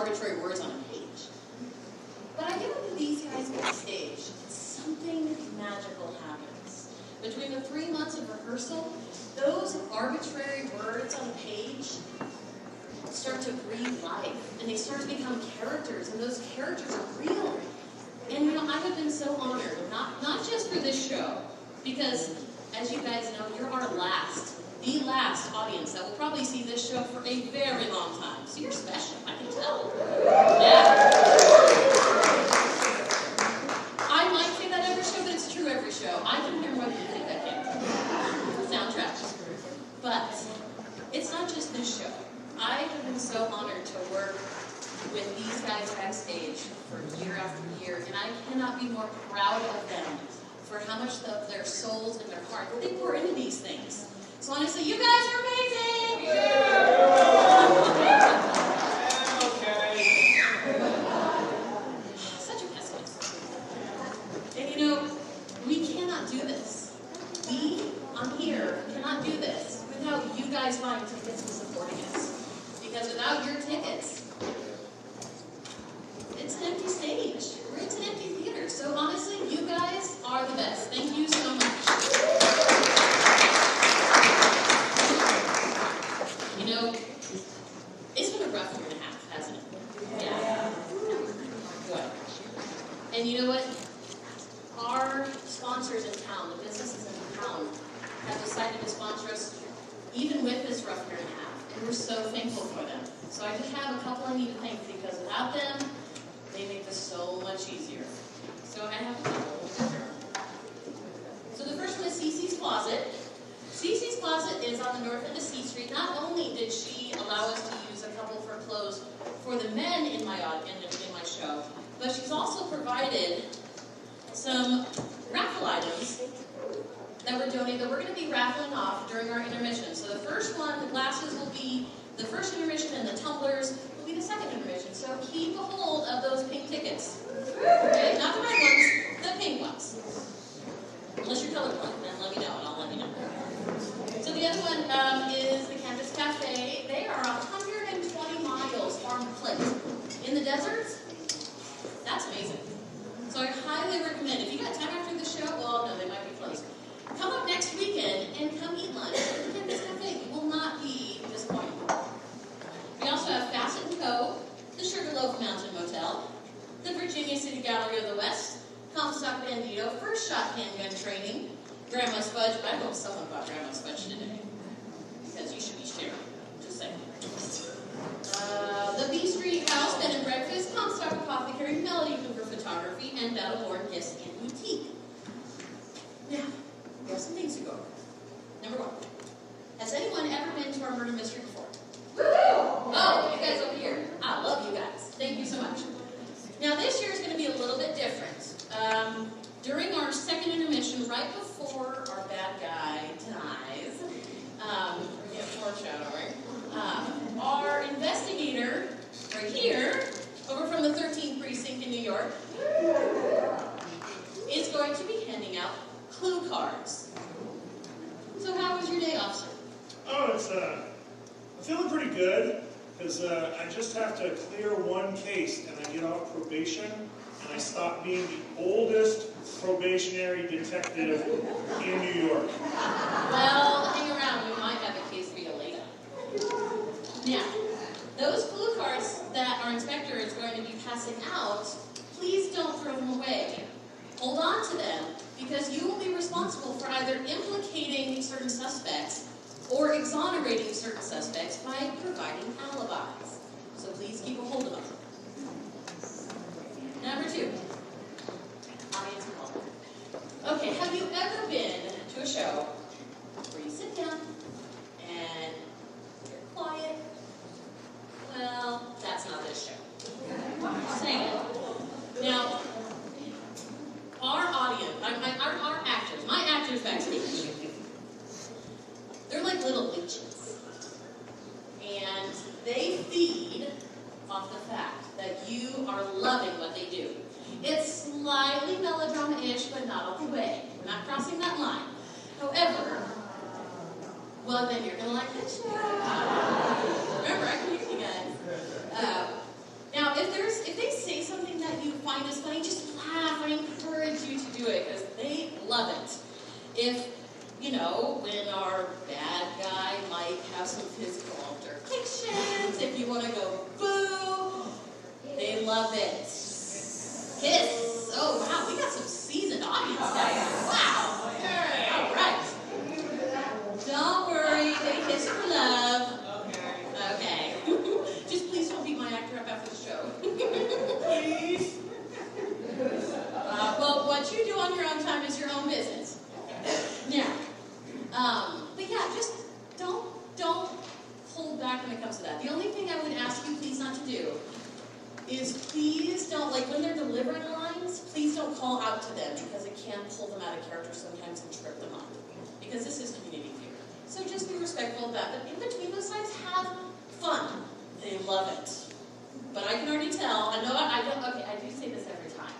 arbitrary words on a page. But I get into these guys backstage, and something magical happens. Between the 3 months of rehearsal, those arbitrary words on a page start to breathe life, and they start to become characters, and those characters are real. And you know, I have been so honored, not just for this show, because as you guys know, you're our the last audience that will probably see this show for a very long time. So you're special, I can tell. Yeah. I might say that every show, but it's true every show. I can hear whether you think that kid. Soundtrack. But it's not just this show. I have been so honored to work with these guys backstage for year after year, and I cannot be more proud of them for how much of their souls and their heart that they pour into these things. So honestly, you guys are amazing! Okay. Such a pessimist. And you know, we cannot do this. We, on here, cannot do this without you guys buying tickets and supporting us. Because without your tickets, it's an empty stage. It's an empty theater. So honestly, you guys are the best. Thank you so much. You know, it's been a rough year and a half, hasn't it? Yeah. Good. And you know what? Our sponsors in town, the businesses in town, have decided to sponsor us even with this rough year and a half. And we're so thankful for them. So I just have a couple I need to thank because without them, they make this so much easier. So I have a couple. So the first one is Cece's Closet. Cece's Closet is on the north end of C Street. Not only did she allow us to use a couple of her clothes for the men in my show, but she's also provided some raffle items that were donated that we're going to be raffling off during our intermission. So the first one, the glasses, will be the first intermission, and the tumblers will be the second intermission. So keep a hold of those pink tickets. Okay? Not the red ones, the pink ones. Unless you're colorblind, then let me know, and I'll let you know. So the other one is the Campus Cafe. They are 120 miles farm to plate. In the deserts? That's amazing. So I highly recommend, if you got time after the show, well, no, they might be closed. Come up next weekend and come eat lunch at the Campus Cafe. You will not be disappointed. We also have Fassett & Co., the Sugarloaf Mountain Motel, the Virginia City Gallery of the West, Comstock Bandito, First Shot Handgun Training, Grandma's Fudge. I hope someone bought Grandma's Fudge today, because you should be sharing. Just saying. The B Street House Bed and Breakfast, Comstock Apothecary, Melody Hoover Photography, and Battleborn Gifts and Boutique. Now, we have some things to go over. Number one, has anyone ever been to our murder mystery before? Oh, you guys over here. I love you guys. Thank you so much. Now, this year is going to be a little bit different. During our second intermission, right before our bad guy dies, foreshadowing, our investigator, right here, over from the 13th Precinct in New York, is going to be handing out clue cards. So how was your day, officer? Oh, I'm feeling pretty good, because I just have to clear one case, and I get off probation, and I stop being the oldest probationary detective in New York. Well, hang around, we might have a case for you later. Now, those clue cards that our inspector is going to be passing out, please don't throw them away. Hold on to them, because you will be responsible for either implicating certain suspects or exonerating certain suspects by providing alibis. So please keep a hold of them. Number two, audience involvement. Okay, have you ever been to a show where you sit down and you're quiet? Well, that's not this show. I'm just saying. Now, our audience, our actors, my actors backstage, they're like little leeches. And they feed off the fact that you are loving what they do. It's slightly melodrama-ish, but not all the way. We're not crossing that line. However, well, then you're going to like this show. Remember, I can hear you guys. Now, love it. Kiss. Oh, wow, we got some seasoned audience down here. Wow. All right. Don't worry, they kiss for love. Okay. Just please don't beat my actor up after the show. Please. Well, what you do on your own time is your own business. Now, but yeah, just don't hold back when it comes to that. The only thing I would ask you please not to do is please don't, like when they're delivering lines, please don't call out to them because it can pull them out of character sometimes and trip them up. Because this is community theater. So just be respectful of that. But in between those lines, have fun. They love it. But I can already tell, I do say this every time.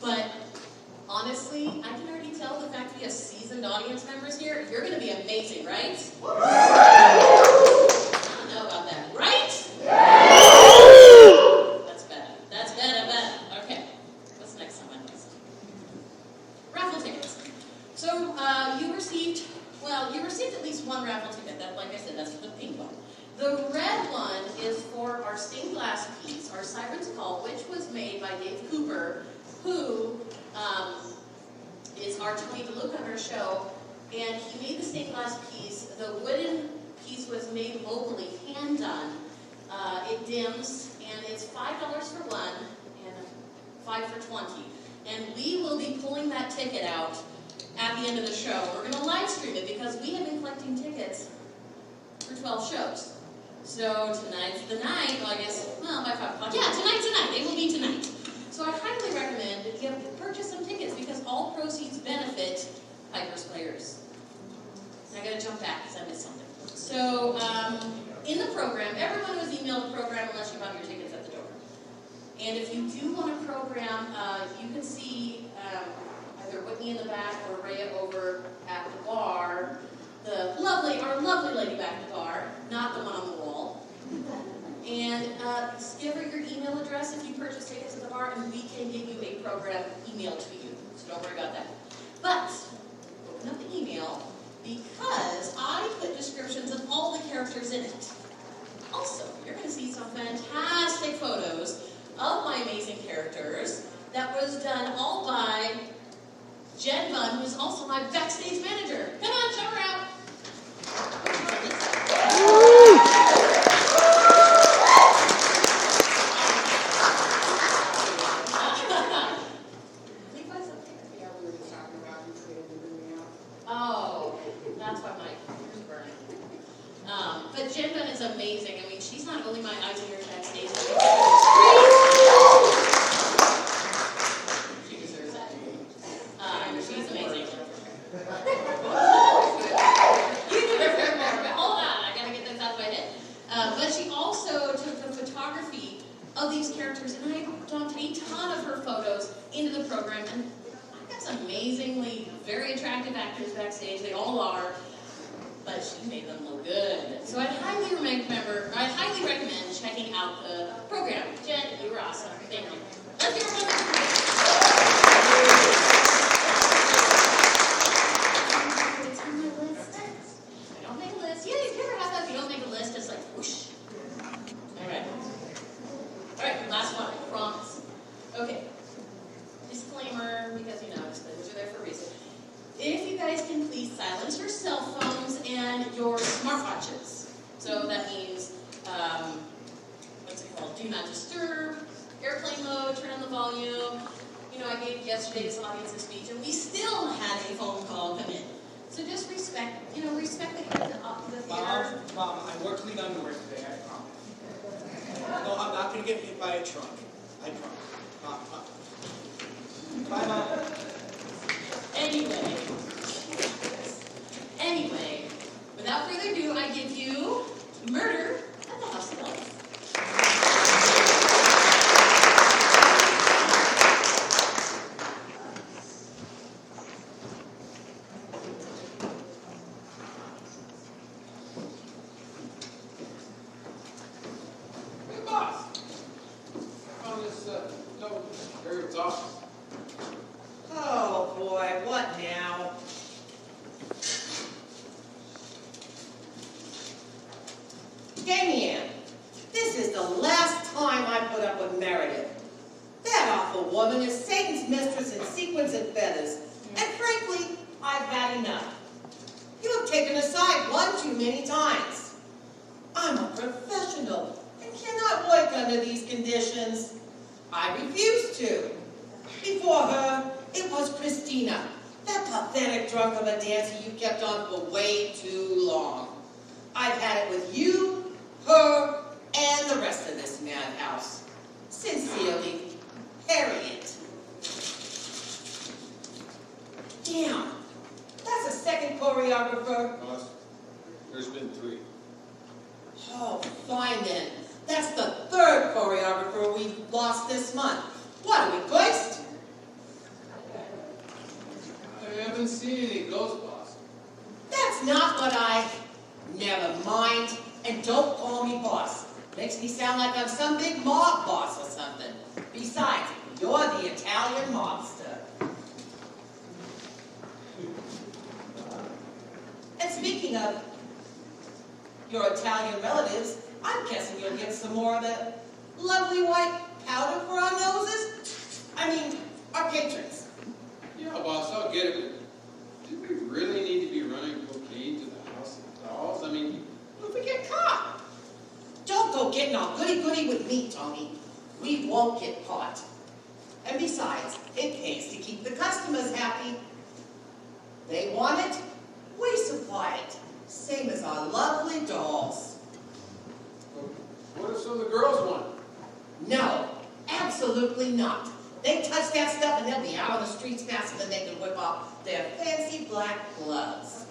But honestly, I can already tell the fact that we have seasoned audience members here, you're going to be amazing, right? I don't know about that. Right? That's better. That's better. Okay. What's next on my list? Raffle tickets. So you received at least one raffle ticket. That, like I said, that's for the pink one. The red one is for our stained glass piece, our Siren's Call, which was made by Dave Cooper, who is our Tony DeLuca on our show, and he made the stained glass piece. The wooden piece was made locally, hand done. It dims, and it's $5 for one and $5 for 20. And we will be pulling that ticket out at the end of the show. We're going to live stream it because we have been collecting tickets for 12 shows. So tonight's the night, by 5 o'clock. Yeah, tonight. They will be tonight. So I highly recommend that you purchase some tickets because all proceeds benefit Piper's Players. And I got to jump back because I missed something. So in the program, everyone was emailed the program unless you bought your tickets at the door. And if you do want a program, you can see either Whitney in the back or Rhea over at the bar. Our lovely lady back at the bar, not the one on the wall. And give her your email address if you purchase tickets at the bar, and we can get you a program emailed to you. So don't worry about that. But open up the email because I put descriptions of all the characters in it. Also, you're going to see some fantastic photos of my amazing characters that was done all by Jen Bunn, who is also my backstage manager. Come on, show her out. Oh, that's why my ears burning. But Jen Bunn is amazing. I mean, she's not only my eyes and ears backstage. She deserves that. She's amazing. Hold on, I gotta get this out of my head. But she also took the photography of these characters, and I dumped a ton of her photos into the program, and I've got some amazingly very attractive actors backstage. They all are, but she made them look good. So I highly recommend checking out the program. Jen, you were awesome. Thank you. Let's hear it from It's on my list. I don't make a list. Yeah, you never have that. If you don't make a list, it's like whoosh. All right, last one, I promise. Okay. Disclaimer, because disclaimers are there for a reason. If you guys can please silence your cell phones and your smartwatches. So that means, do not disturb, airplane mode, turn on the volume. I gave yesterday's audience a speech, and we still had a phone call come in. So just respect that you're at the theater. Mom, I wore clean underwear today, I promise. No, I'm not going to get hit by a truck. I promise. Mom. Bye, Mom. Anyway, without further ado, I give you Murder at the House of Elves. Hey, boss. On this Harriet's office. Oh boy, what now? Game alpha woman is Satan's mistress in sequins and feathers, and frankly, I've had enough. You have taken a side one too many times. I'm a professional and cannot work under these conditions. I refuse to. Before her, it was Christina, that pathetic drunk of a dancer you kept on for way too long. I've had it with you, her, and the rest of this madhouse. Sincerely, Harriet. Damn, that's a second choreographer. Boss, there's been 3. Oh, fine then. That's the third choreographer we've lost this month. What, are we placed? I haven't seen any ghosts, boss. That's not what I... Never mind. And don't call me boss. Makes me sound like I'm some big mob boss or something. Besides, you're the Italian mobster. And speaking of your Italian relatives, I'm guessing you'll get some more of that lovely white powder for our noses? I mean, our patrons. Yeah, boss, I'll get it. But do we really need to be running cocaine to the House of Dolls? I mean, What if we get caught? Don't go getting all goody-goody with me, Tony. We won't get caught. And besides, it pays to keep the customers happy. They want it, we supply it. Same as our lovely dolls. what if some of the girls want it? No, absolutely not. They touch that stuff and they'll be out on the streets faster than they can whip off their fancy black gloves.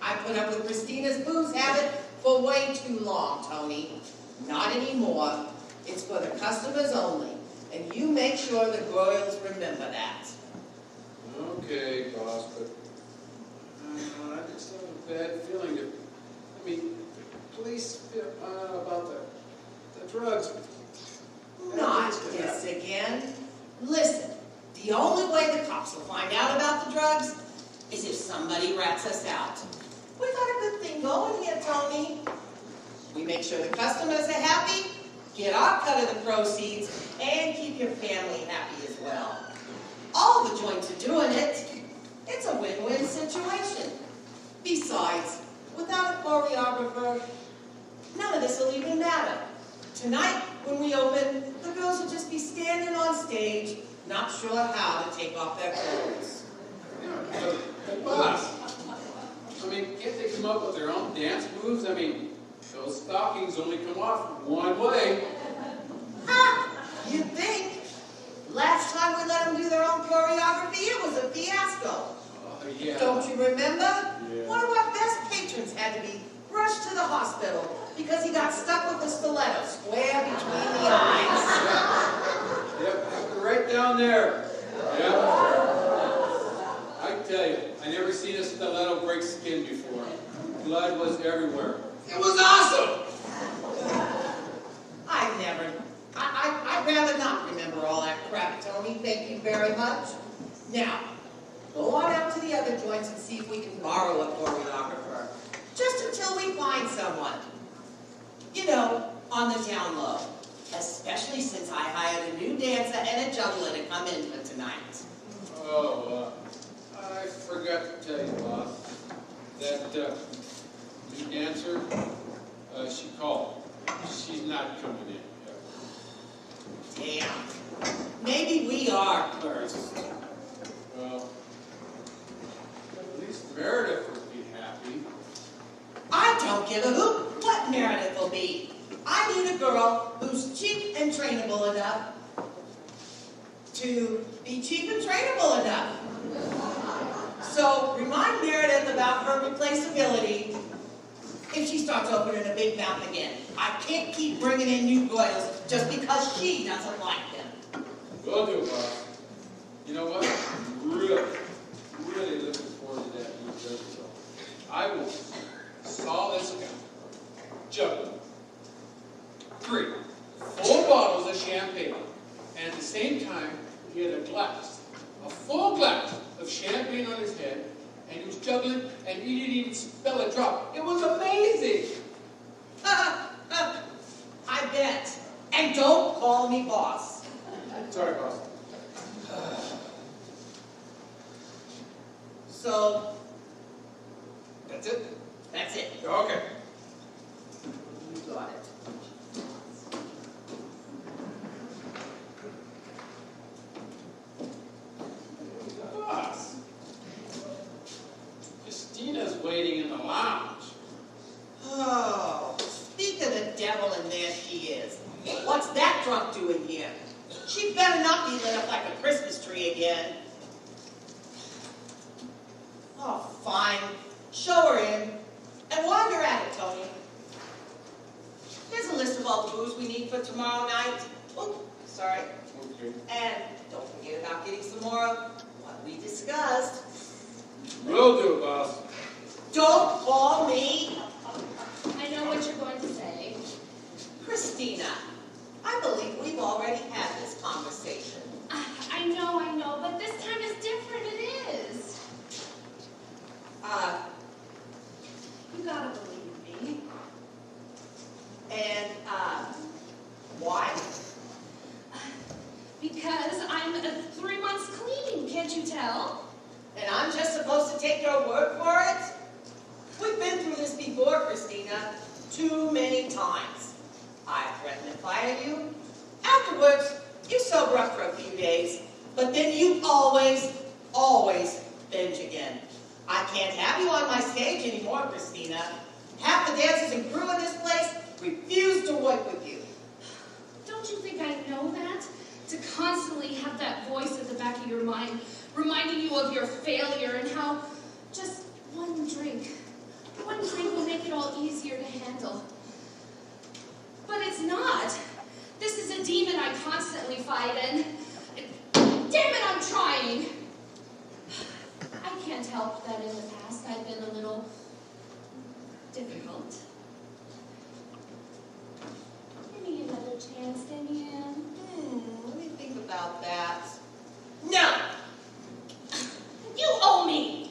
I put up with Christina's booze habit for way too long, Tony. Not anymore. It's for the customers only. And you make sure the girls remember that. Okay, boss, but I just have a bad feeling that, I mean, police about the drugs. Not this again. Listen, the only way the cops will find out about the drugs is if somebody rats us out. We got a good thing going here, Tony. We make sure the customers are happy, get our cut of the proceeds, and keep your family happy as well. All the joints are doing it. It's a win-win situation. Besides, without a choreographer, none of this will even matter. Tonight, when we open, the girls will just be standing on stage, not sure how to take off their clothes. Yeah, but boss, I mean, can't they come up with their own dance moves? I mean, those stockings only come off one way. Ha! You'd think. Last time we let them do their own choreography, it was a fiasco. Oh, yeah. Don't you remember? Yeah. One of our best patrons had to be rushed to the hospital because he got stuck with a stiletto square between the eyes. Yep, happened right down there. Yep. I tell you, I never seen a stiletto break skin before. Blood was everywhere. It was awesome! I'd rather not remember all that crap, Tony. Thank you very much. Now, go on out to the other joints and see if we can borrow a choreographer. Just until we find someone. You know, on the down low. Especially since I hired a new dancer and a juggler to come in for tonight. Oh, I forgot to tell you, boss, that new dancer, she called. She's not coming in. Damn. Maybe we are cursed. Well, at least Meredith would be happy. I don't give a hoot what Meredith will be. I need a girl who's cheap and trainable enough to be cheap and trainable enough. So remind Meredith about her replaceability if she starts opening a big mouth again. I can't keep bringing in new girls just because she doesn't like them. Will do, boss. You know what? I'm really looking forward to that new dress show. I will saw this account. Juggling. 3 full bottles of champagne. And at the same time, he had a full glass of champagne on his head, and he was juggling, and he didn't even spill a drop. It was amazing. I bet. And don't call me boss. Sorry, boss. So, That's it? that's it. Okay. You got it. Boss. Christina's waiting in the lounge. Oh, speak of the devil, and there she is. What's that drunk doing here? She better not be lit up like a Christmas tree again. Oh, fine. Show her in. And while you're at it, Tony, here's a list of all the booze we need for tomorrow night. Oh, sorry. Okay. And don't forget about getting some more of what we discussed. Will do, boss. Don't call me I know what you're going to say. Christina. I believe we've already had this conversation. I know, but this time is different. It is. You gotta believe me. And, why? Because I'm 3 months clean, can't you tell? And I'm just supposed to take your word for it? We've been through this before, Christina, too many times. I threatened to fire you. Afterwards, you sober up for a few days, but then you always binge again. I can't have you on my stage anymore, Christina. Half the dancers and crew in this place refuse to work with you. Don't you think I know that? To constantly have that voice at the back of your mind, reminding you of your failure and how just one drink will make it all easier to handle. But it's not. This is a demon I constantly fight, and damn it, I'm trying. I can't help that in the past I've been a little difficult. Give me another chance, Damian. Let me think about that. No! You owe me!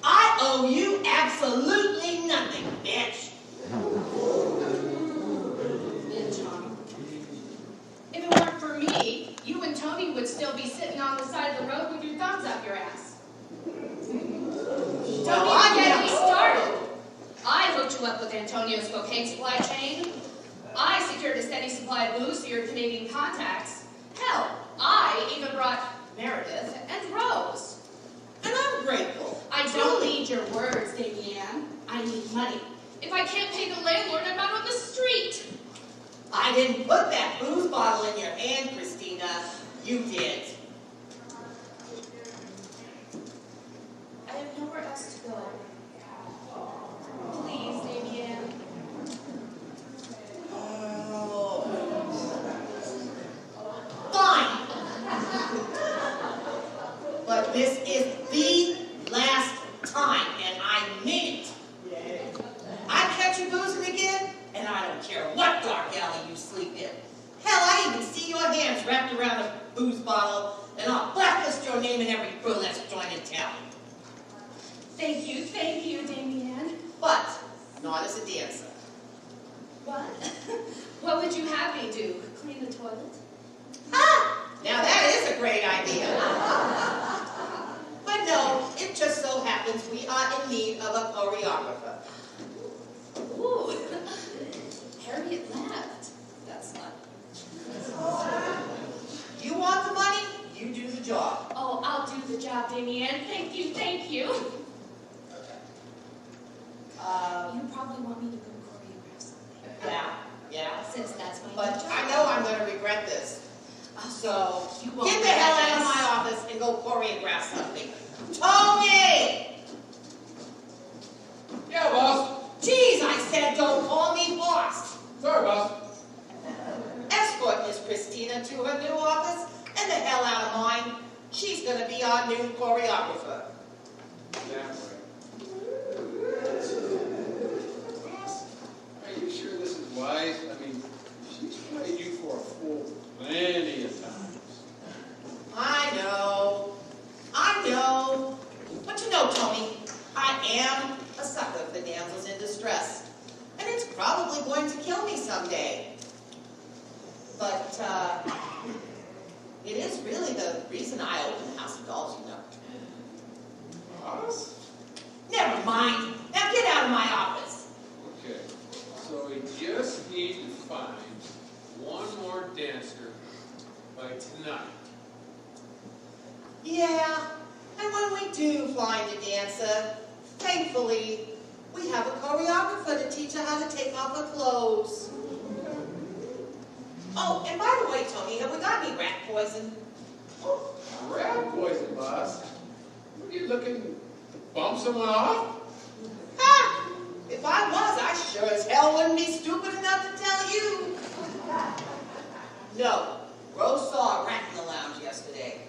I owe you absolutely nothing, bitch. Tom. If it weren't for me, you and Tony would still be sitting on the side of the road with your thumbs up your ass. Don't I even get me know. started. I hooked you up with Antonio's cocaine supply chain. I secured a steady supply of booze to your Canadian contacts. Hell, I even brought Meredith and Rose. And I'm grateful. I don't need your words, Damian. I need money. If I can't pay the landlord, I'm out on the street. I didn't put that booze bottle in your hand, Christina. You did. I have nowhere else to go. Please, Damian. Oh. Fine. But this is the last time, and I mean it. I catch you boozing again, and I don't care what dark alley you sleep in. Hell, I even see your hands wrapped around a booze bottle, and I'll blacklist your name in every crew that's joined in town. Thank you, Damian. But not as a dancer. What? What would you have me do? Clean the toilet? Ah! Now that is a great idea. But no, it just so happens we are in need of a choreographer. Ooh. Harriet left. That's not. You want the money? You do the job. Oh, I'll do the job, Damian. Thank you. You probably want me to go choreograph something. Yeah. Since that's my But job. I know I'm going to regret this. So, You won't get the hell out of regret my office and go choreograph something. Tony! Yeah, boss. Jeez, I said don't call me boss. Sorry, boss. Escort Miss Christina to her new office and the hell out of mine. She's going to be our new choreographer. Damn right. Boss, are you sure this is wise? I mean, she's played you for a fool plenty of times. I know. But you know, Tony, I am a sucker for damsels in distress. And it's probably going to kill me someday. But, it is really the reason I opened the House of Dolls, you know. Boss? tonight. Yeah, and when we do find a dancer, thankfully, we have a choreographer to teach her how to take off her clothes. Oh, and by the way, Tony, have we got any rat poison? Rat poison, boss. What are you looking to bump someone off? Ha! If I was, I sure as hell wouldn't be stupid enough to tell you. No, Rose saw a rat in the lounge yesterday.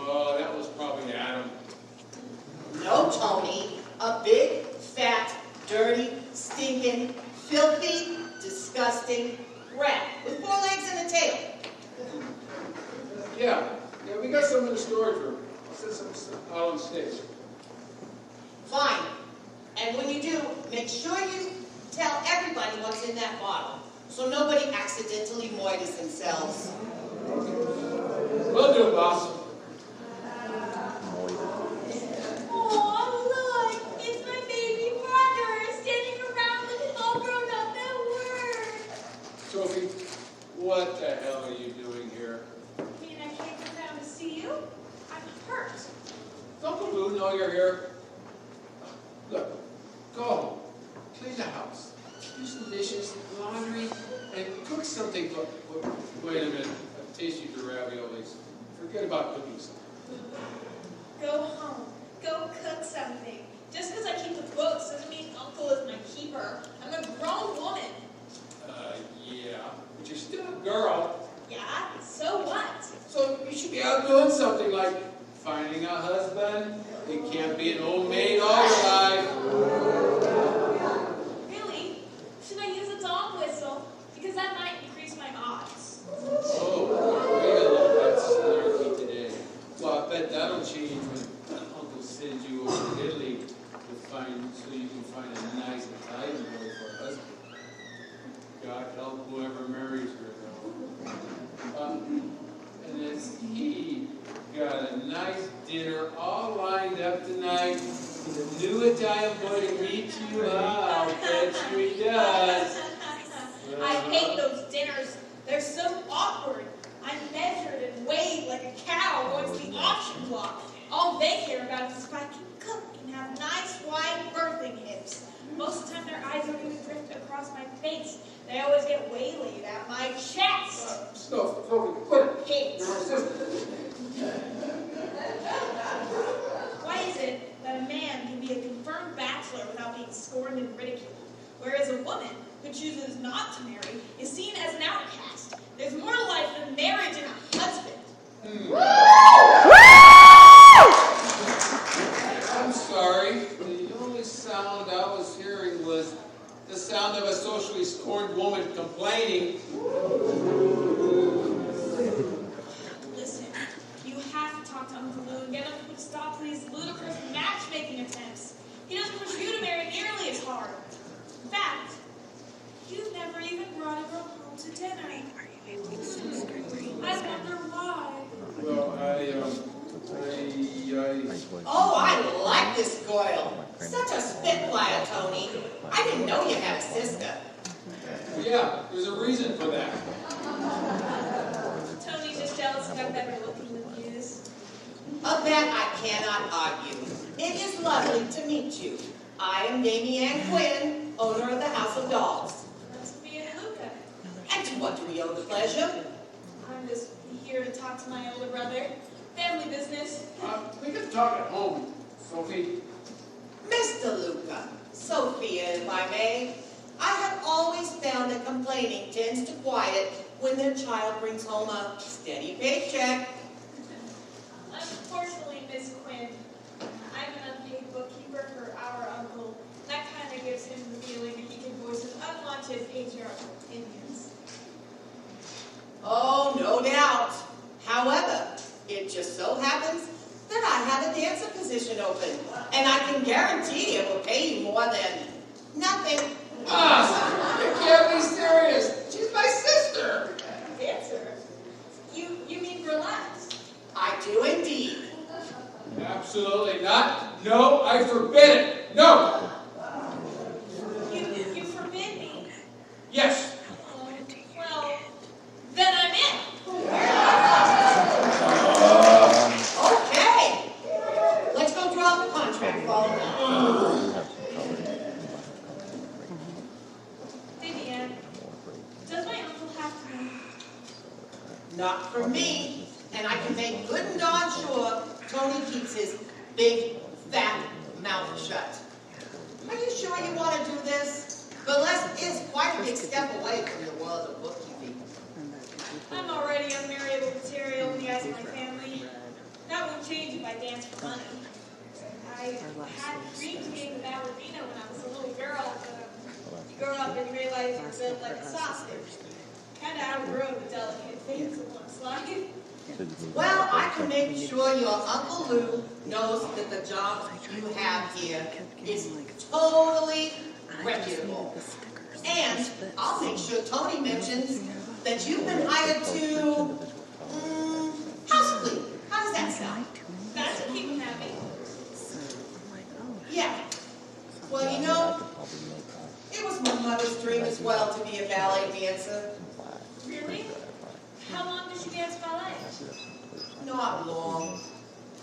Oh, that was probably Adam. No, Tony, a big, fat, dirty, stinking, filthy, disgusting rat with 4 legs and a tail. Yeah, we got some in the storage room. I'll set some out on stage. Fine. And when you do, make sure you tell everybody what's in that bottle, so nobody accidentally moises themselves. Will do, boss. Oh, look, it's my baby brother standing around looking all grown up at work. Sophie, what the hell are you doing here? I mean, I came down to see you. I'm hurt. Don't Uncle Lou know you're here? Look, go home, clean the house, do some dishes, laundry, and cook something. Wait a minute, I've tasted your raviolis. Forget about cooking something. Go home. Go cook something. Just because I keep the books doesn't mean Uncle is my keeper. I'm a grown woman. Yeah, but you're still a girl. Yeah? So what? So you should be out doing something like finding a husband. You can't be an old maid all your life. Really? Should I use a dog whistle? Because that might increase my odds. Oh, really? That's snarky today. Well, I bet that'll change when Uncle sends you over to Italy so you can find a nice Italian boy for a husband. God help whoever marries her, though. And as he got a nice dinner all lined up tonight with a new Italian boy to meet you. I'll bet you he does. I hate those dinners. They're so awkward. I'm measured and weighed like a cow going to the auction block. All they care about is if I can cook and have nice wide birthing hips. Most of the time their eyes don't even drift across my face. They always get waylaid at my chest. Stop, quit. Hate. You're my sister. Why is it that a man can be a confirmed bachelor without being scorned and ridiculed, whereas a woman who chooses not to marry is seen as an outcast? There's more to life than marriage and a husband. I'm sorry. The only sound I was hearing was the sound of a socially scorned woman complaining. Listen, you have to talk to Uncle Lou and get him to stop these ludicrous matchmaking attempts. He doesn't push you to marry nearly as hard. In fact, you've never even brought a girl home to dinner. I wonder why. Well, Oh, I like this Goyle. Such a spitfire, Tony. I didn't know you had a sister. Yeah, there's a reason for that. Tony's just jealous that I'm better looking than he is. Of that I cannot argue. It is lovely to meet you. I am Damian Quinn, owner of the House of Dolls. That's me and Luca. And to what do we owe the pleasure? I'm just here to talk to my older brother. Family business. We can talk at home, Sophie. Mr. Luca, Sophia, if I may, I have always found that complaining tends to quiet when their child brings home a steady paycheck. Unfortunately, Miss Quinn, I'm an unpaid bookkeeper for our uncle. That kind of gives him the feeling that he can voice his unwanted patriarchal opinions. Oh, no doubt. However, it just so happens that I have a dancer position open, and I can guarantee it will pay you more than nothing. Boss, you can't be serious. She's my sister. Dancer? You mean burlesque? I do indeed. Absolutely not. No, I forbid it. No. You forbid me? Yes. Well, then I'm in. Not for me, and I can make good and darn sure Tony keeps his big, fat mouth shut. Are you sure you want to do this? Burlesque is quite a big step away from the world of bookkeeping. I'm already unmarriable material in the eyes of my family. That won't change if I dance for money. I had dreams of being a ballerina when I was a little girl, but you grow up and realize you're built like a sausage. Kind of outgrow the delicate things of one's life. Well, I can make sure your Uncle Lou knows that the job you have here is totally reputable. And I'll make sure Tony mentions that you've been hired to house clean. How does that sound? That should keep him happy. Yeah. Well, you know, it was my mother's dream as well to be a ballet dancer. Really? How long did she dance ballet? Not long.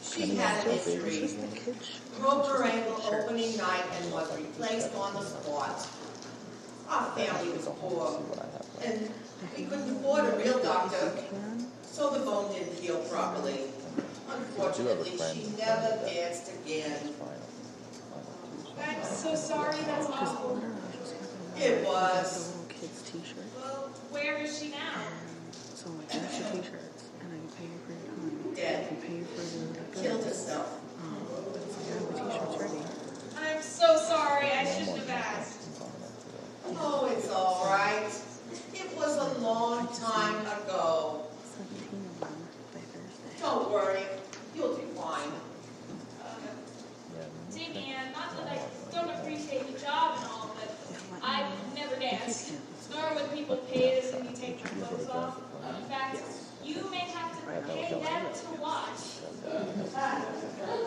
She had an injury. Broke her ankle opening night and was replaced on the spot. Our family was poor, and we couldn't afford a real doctor, so the bone didn't heal properly. Unfortunately, she never danced again. I'm so sorry, that's awful. It was. Well, where is she now? Dead. Killed herself. I'm so sorry, I shouldn't have asked. Oh, it's all right. It was a long time ago. Don't worry, you'll do fine. Damien, not that I don't appreciate the job and all, but I've never danced, nor would people pay to see me take my clothes off. In fact, you may have to pay them to watch.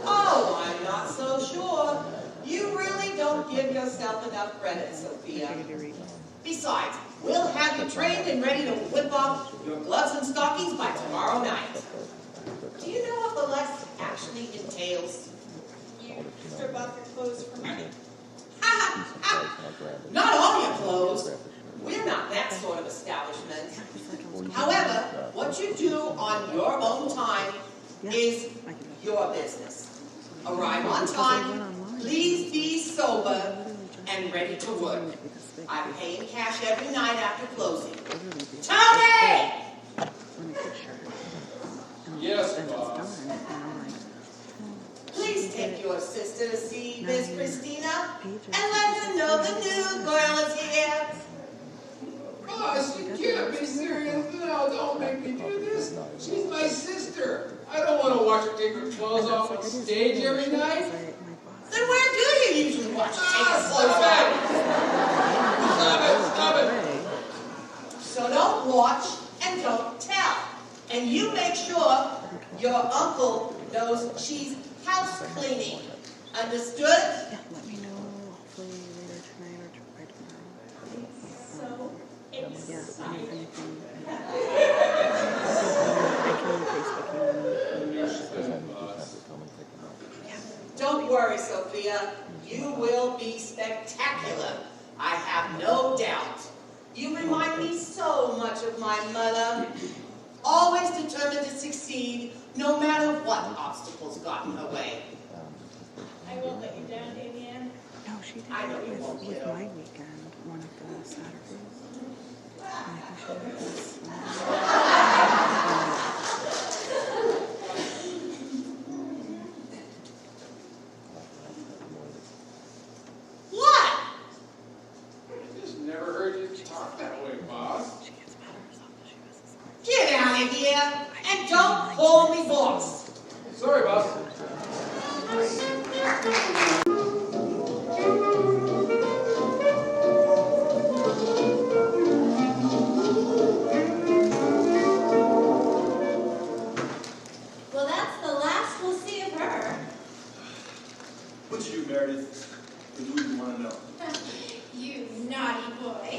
Oh, I'm not so sure. You really don't give yourself enough credit, Sophia. Besides, we'll have you trained and ready to whip off your gloves and stockings by tomorrow night. Do you know what burlesque actually entails? You strip off your clothes for money. Not all your clothes. We're not that sort of establishment. However, what you do on your own time is your business. Arrive on time, please be sober, and ready to work. I pay in cash every night after closing. Tony! Yes, boss. Please take your sister to see Miss Christina and let her know the new girl is here. Boss, you can't be serious. No, don't make me do this. She's my sister. I don't want to watch her take her clothes off on stage every night. Then where do you usually watch her take her clothes off? Stop it. So don't watch and don't tell. And you make sure your uncle knows she's house cleaning. Understood? Let me know hopefully later tonight or by tomorrow. So exciting. Don't worry, Sophia. You will be spectacular. I have no doubt. You remind me so much of my mother. Always determined to succeed, no matter what obstacles got in her way. I won't let you down, Damien. No, she did I know it you won't, with kiddo. my weekend, one of the Saturdays. And I think she did this. What? I just never heard you talk that way, boss. She gets mad at herself that she misses something. Get out of here and don't call me boss. Sorry, boss. Well, that's the last we'll see of her. What'd you do, Meredith? What do you want to know? You naughty boy.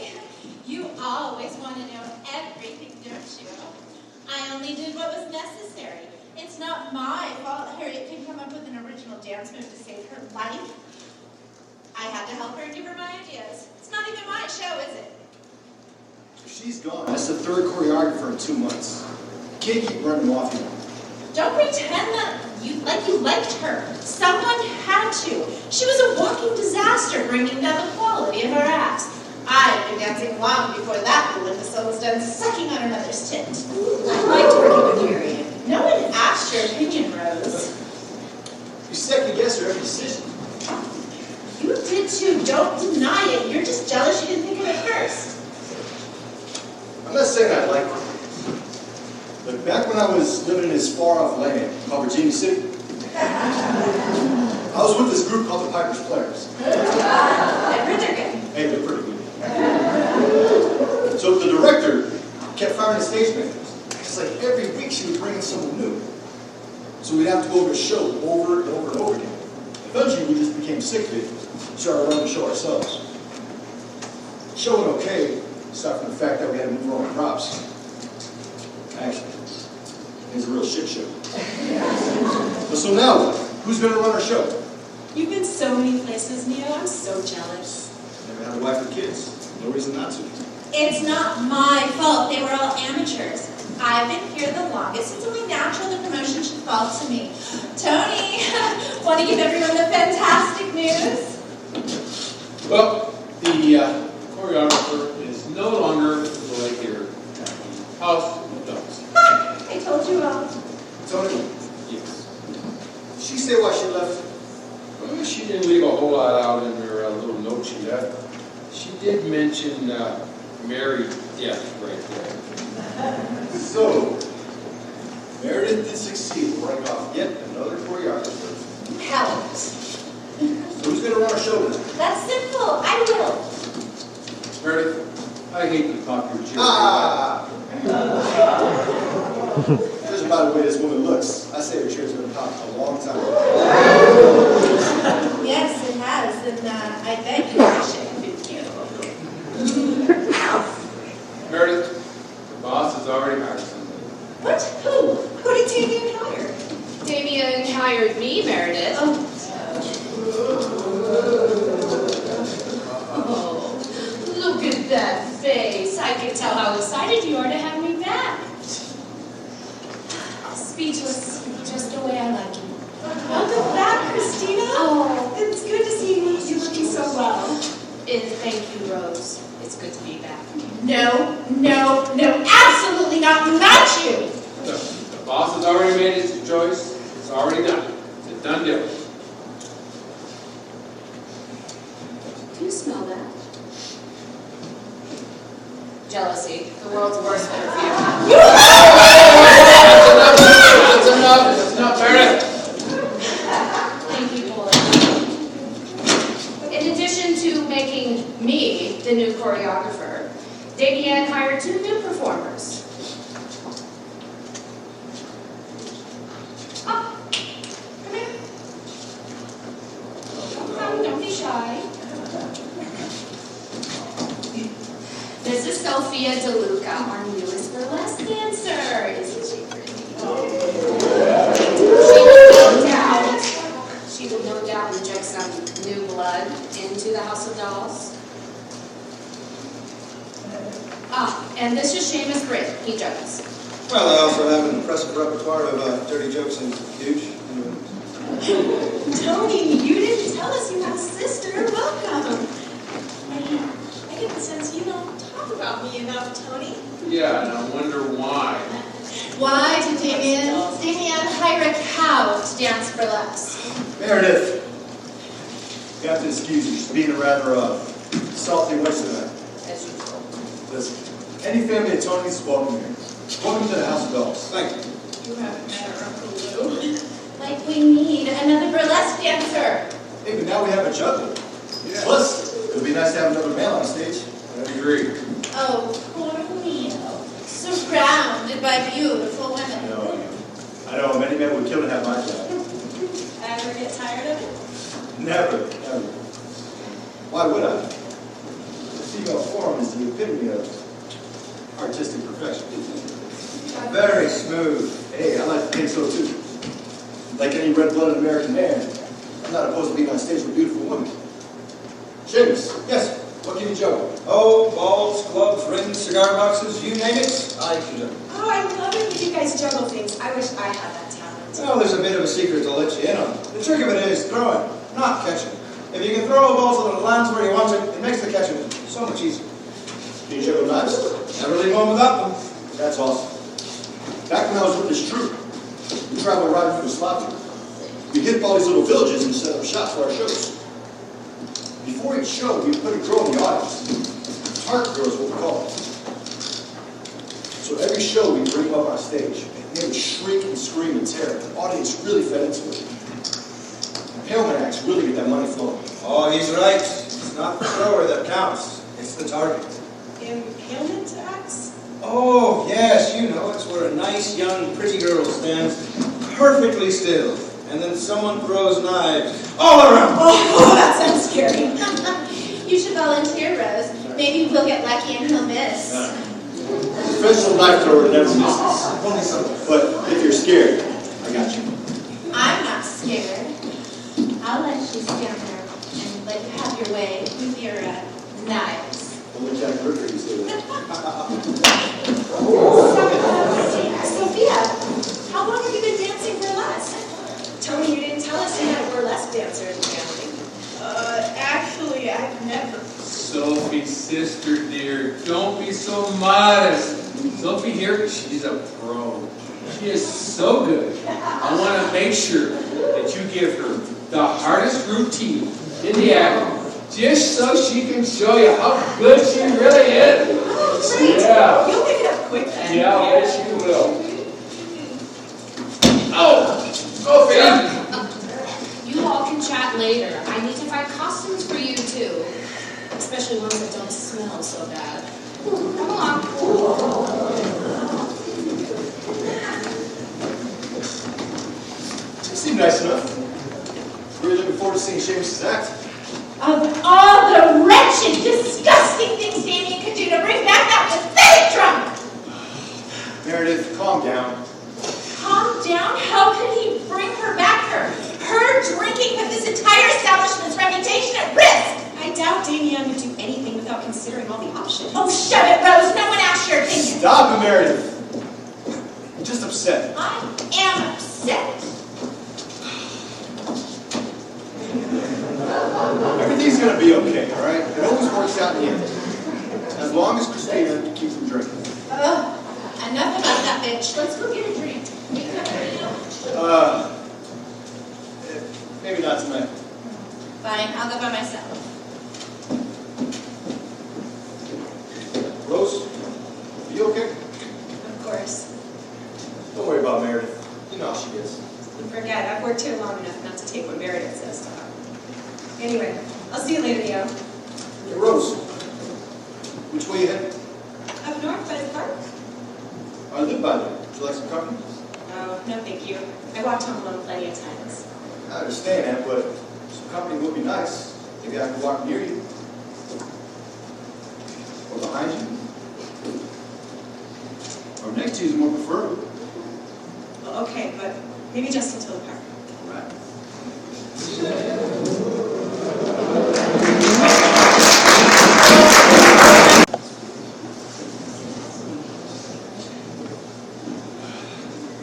You always want to know everything, don't you? I only did what was necessary. It's not my fault Harriet couldn't come up with an original dance move to save her life. I had to help her and give her my ideas. It's not even my show, is it? She's gone. That's the third choreographer in 2 months. can't keep running them off you. Don't pretend that you liked her. Someone had to. She was a walking disaster, bringing down the quality of our acts. I'd been dancing long before that Belinda was done sucking on her mother's tit. I liked working with Harriet. No one asked your opinion, Rose. You second guess her every decision. You did too. Don't deny it. You're just jealous you didn't think of it first. I'm not saying I like her. But back when I was living in this far-off land called Virginia City, I was with this group called the Piper's Players. I've heard they're good. Hey, they're pretty good. So the director kept firing the stage managers. It's like every week she would bring in someone new. So we'd have to go over a show over and over and over again. Eventually we just became sick of it and started running the show ourselves. The show went okay, aside from the fact that we had to move on props. Actually, it was a real shit show. But so now what? Who's going to run our show? You've been so many places, Neo. I'm so jealous. Never had a wife or kids. No reason not to. It's not my fault. They were all amateurs. I've been here the longest. It's only natural the promotion should fall to me. Tony, want to give everyone the fantastic news? Well, the choreographer is no longer employed here at the House of Dolls. I told you all. Tony, Yes. did she say why she left? Well, she didn't leave a whole lot out in her little note she left. She did mention Mary death right there. So, Meredith did succeed in running off yet another choreographer. Talent. So who's going to run our show tonight? That's simple. I will. Meredith, I hate to talk your cheer. Ah! Judging by the way this woman looks, I say her chair's been pop a long time. Yes, it has, and I beg you to shake it. Meredith, the boss has already hired somebody. What? Who did Damien hire? Damien hired me, Meredith. Oh, look at that face. I can tell how excited you are to have me back. Speechless, just the way I like you. Welcome back, Christina. Oh, It's good to see you looking so well. thank you, Rose. It's good to be back. No, absolutely not you. The boss has already made his choice. It's already done. It's a done deal. Do you smell that? Jealousy, the world's worst perfume. That's enough. That's enough, Meredith. Thank you, boy. In addition to making me the new choreographer, Damien hired 2 new performers. Oh, come here. Come, don't be shy. This is Sophia DeLuca, our newest burlesque dancer. Isn't she pretty? She would no doubt inject some new blood into the House of Dolls. And this is Seamus Britt. He jokes. Well, I also have an impressive repertoire of dirty jokes and huge. Tony, you didn't tell us you had a sister. Welcome. I get the sense you don't talk about me enough, Tony. Yeah, and I wonder why. Why did Damien hire a cow to dance burlesque? Meredith! You have to excuse me. She's being a rather salty voice tonight. As usual. Listen, any family of Tony's is welcome here. Welcome to the House of Dolls. Thank you. You haven't met her, Uncle Lou. Like we need another burlesque dancer. Hey, but now we have a juggler. Yeah. Plus, it would be nice to have another male on stage. I agree. Oh, poor Leo. Surrounded by beautiful women. I know many men would kill to have my job. Ever get tired of it? Never, never. Why would I? The female form is the epitome of artistic perfection. Very smooth. Hey, I like to think so too. Like any red-blooded American man, I'm not opposed to being on stage with beautiful women. Seamus, Yes. what can you juggle? Oh, balls, clubs, rings, cigar boxes, you name it, I can do. Oh, I love it when you guys Well, there's a bit of a secret I'll let you in on. The trick of it is throwing, not catching. If you can throw a ball so that it lands where you want it, it makes the catching so much easier. Do you juggle knives? Never leave home without them. That's awesome. Back when I was with this troupe, we traveled right through the slaughter. We hit all these little villages and set up shots for our shows. Before each show, we put a girl in the audience. Target girl is what we call it. So every show, we bring them up on stage. And they would shriek and scream in terror. The audience really fed into it. Impalement acts really get that money flowing. Oh, he's right. It's not the thrower that counts. It's the target. Impalement acts? Oh, yes, you know, it's where a nice, young, pretty girl stands perfectly still. And then someone throws knives all around. Oh, that sounds scary. You should volunteer, Rose. Maybe we'll get lucky and he'll miss. Professional knife thrower never misses. But if you're scared, I got you. I'm not scared. I'll let you stand there and let you have your way with your knives. Only Jack Ripper used to do that. Sophia, how long have you been dancing burlesque? Tony, you didn't tell us you had a burlesque dancer in the family. Actually, I've never. Sophie, sister dear, don't be so modest. Sophie here, she's a pro. She is so good. I want to make sure that you give her the hardest routine in the act, just so she can show you how good she really is. Oh, great. Yeah. You'll pick it up quick then. Yeah, I bet you will. Oh, Sophie! You all can chat later. I need to find costumes for you too. Especially ones that don't smell so bad. Come along. You seem nice enough. Really looking forward to seeing Seamus's act. Of all the wretched, disgusting things Damien could do to bring back that pathetic drunk! Meredith, calm down. Calm down? How could he bring her back? Her drinking put this entire establishment's reputation at risk! I doubt Damien would do anything without considering all the options. Oh, shut it, Rose. No one asked your opinion. Stop it, Meredith. I'm just upset. I am upset. Everything's gonna be okay, all right? It always works out in the end. As long as Christina keeps from drinking. Enough about that bitch. Let's go get a drink. Maybe not tonight. Fine, I'll go by myself. Rose, are you okay? Of course. Don't worry about Meredith. You know how she is. Forget, I've worked here long enough not to take what Meredith says to heart. Anyway, I'll see you later, Leo. Hey, Rose, which way you headed? Up north by the park? I live by there. Would you like some company? Oh, no thank you. I walked home alone plenty of times. I understand that, but some company would be nice. Maybe I could walk near you. Or behind you. Or next to you is more preferable. Well, okay, but maybe just until the park. Right.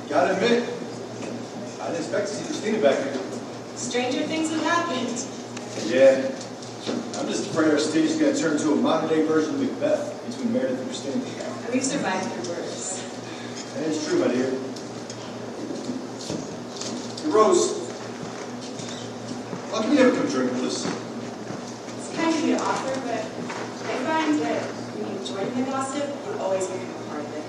Gotta admit, I didn't expect to see Christina back here. Stranger things have happened. Yeah. I'm just afraid our stage is going to turn into a modern-day version of Macbeth between Meredith and Christina. We've survived through worse. That is true, my dear. Hey, Rose, why can you never come drink with us? It's kind of you to offer, but I find that when you join the gossip, you always become a part of it.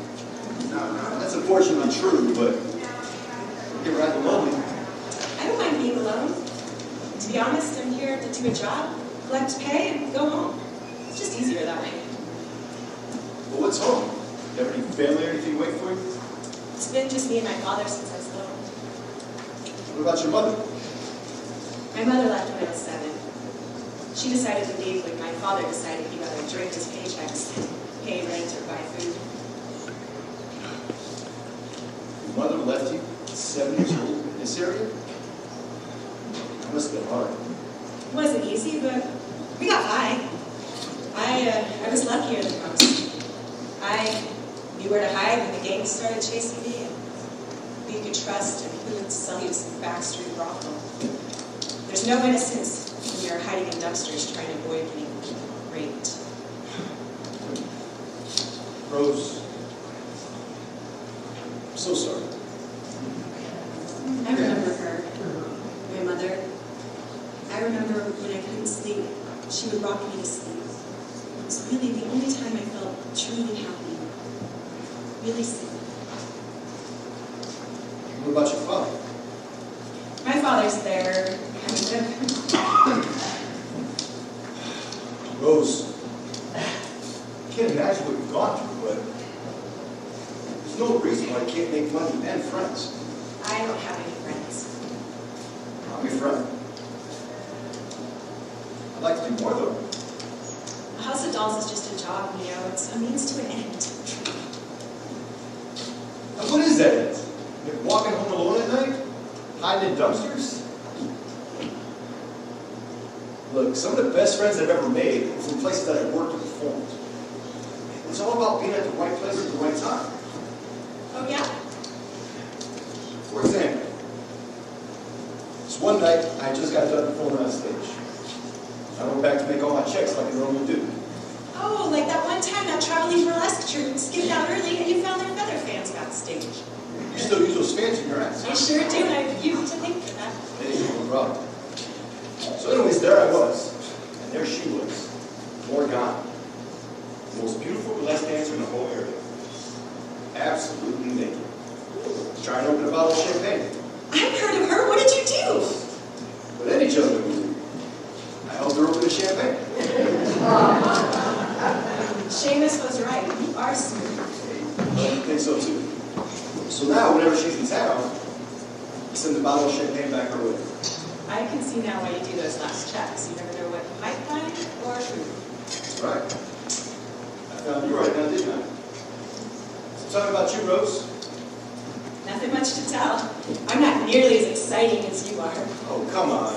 That's unfortunately true, but you get rather lonely. I don't mind being alone. To be honest, I'm here to do a job, collect pay, and go home. It's just easier that way. Well, what's home? You have any family or anything waiting for you? It's been just me and my father since I was little. What about your mother? My mother left when I was 7. She decided to leave when my father decided he'd rather drink his paychecks than pay rent or buy food. Your mother left you at 7 years old in this area? That must have been hard. It wasn't easy, but we got by. I was luckier than most. I knew where to hide when the gang started chasing me, and we you could trust and who would sell you to some backstreet brothel. There's no innocence when you're hiding in dumpsters trying to avoid getting raped. Rose, I'm so sorry. I remember her, my mother. I remember when I couldn't sleep, she would rock me to sleep. It was really the only time I felt truly happy, really safe. What about your father? My father's there, kind of. Rose, I can't imagine what you've gone through, but there's no reason why you can't make money and friends. I don't have any friends. I'm your friend. I'd like to do more, though. A House of Dolls is just a job, you know, it's a means to an end. Now, what is that? You're walking home alone at night? Hiding in dumpsters? Look, some of the best friends I've ever made were from places that I worked and performed. It's all about being at the right place at the right time. Oh, yeah? For example, this one night, I just got done performing on stage. I went back to make all my checks like I normally do. Oh, like that one time that traveling burlesque troupe skipped out early and you found their feather fans backstage. You still use those fans in your ass. I sure do, and I refuse to think for that. Hey, no problem. So anyways, there I was, and there she was, Morgana, the most beautiful burlesque dancer in the whole area. Absolutely naked. Trying to open a bottle of champagne. I've heard of her. What did you do? But any juggler would do. I helped her open the champagne. Seamus was right. You are smooth. I think so too. So now, whenever she's in town, I send a bottle of champagne back her way. I can see now why you do those last checks. You never know what you might find or who. That's right. I found you right now, didn't I? So tell me about you, Rose. Nothing much to tell. I'm not nearly as exciting as you are. Oh, come on.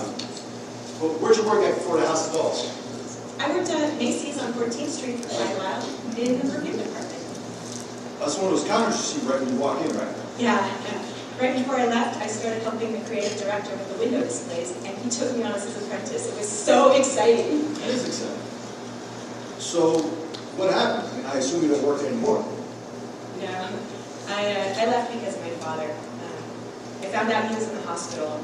Well, where'd you work at before the House of Dolls? I worked at Macy's on 14th Street for quite a while in the perfume department. That's one of those counters you see right when you walk in, right? Yeah. Right before I left, I started helping the creative director with the window displays, and he took me on as his apprentice. It was so exciting. That is exciting. So, what happened? I assume you don't work there anymore. No, I left because of my father. I found out he was in the hospital,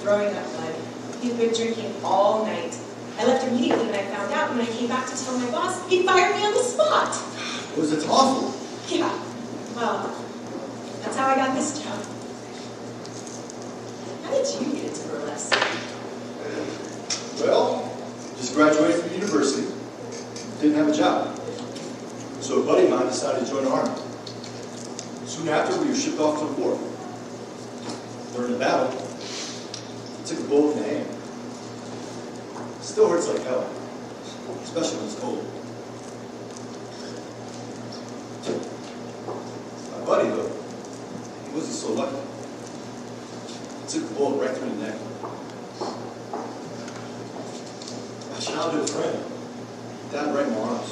throwing up blood. He'd been drinking all night. I left immediately when I found out. When I came back to tell my boss, he fired me on the spot. Was it awful? Yeah, well, that's how I got this job. How did you get into burlesque? Well, just graduated from university. Didn't have a job. So a buddy of mine decided to join the Army. Soon after, we were shipped off to the war. Learned the battle. Took a bullet in the hand. Still hurts like hell. Especially when it's cold. My buddy, though, he wasn't so lucky. Took a bullet right through the neck. My childhood friend died right in my arms.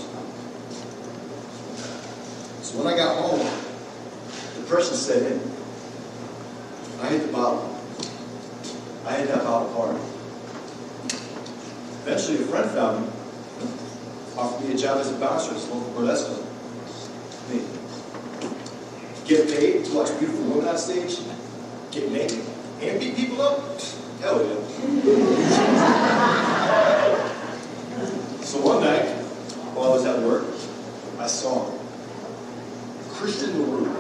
So when I got home, depression set in. I hit the bottle. I hit that bottle hard. Eventually, a friend found me, offered me a job as a bouncer at his local burlesque club. Me. Get paid to watch beautiful women on stage, get naked, and beat people up? Hell yeah. So one night, while I was at work, I saw him. Christian LaRue,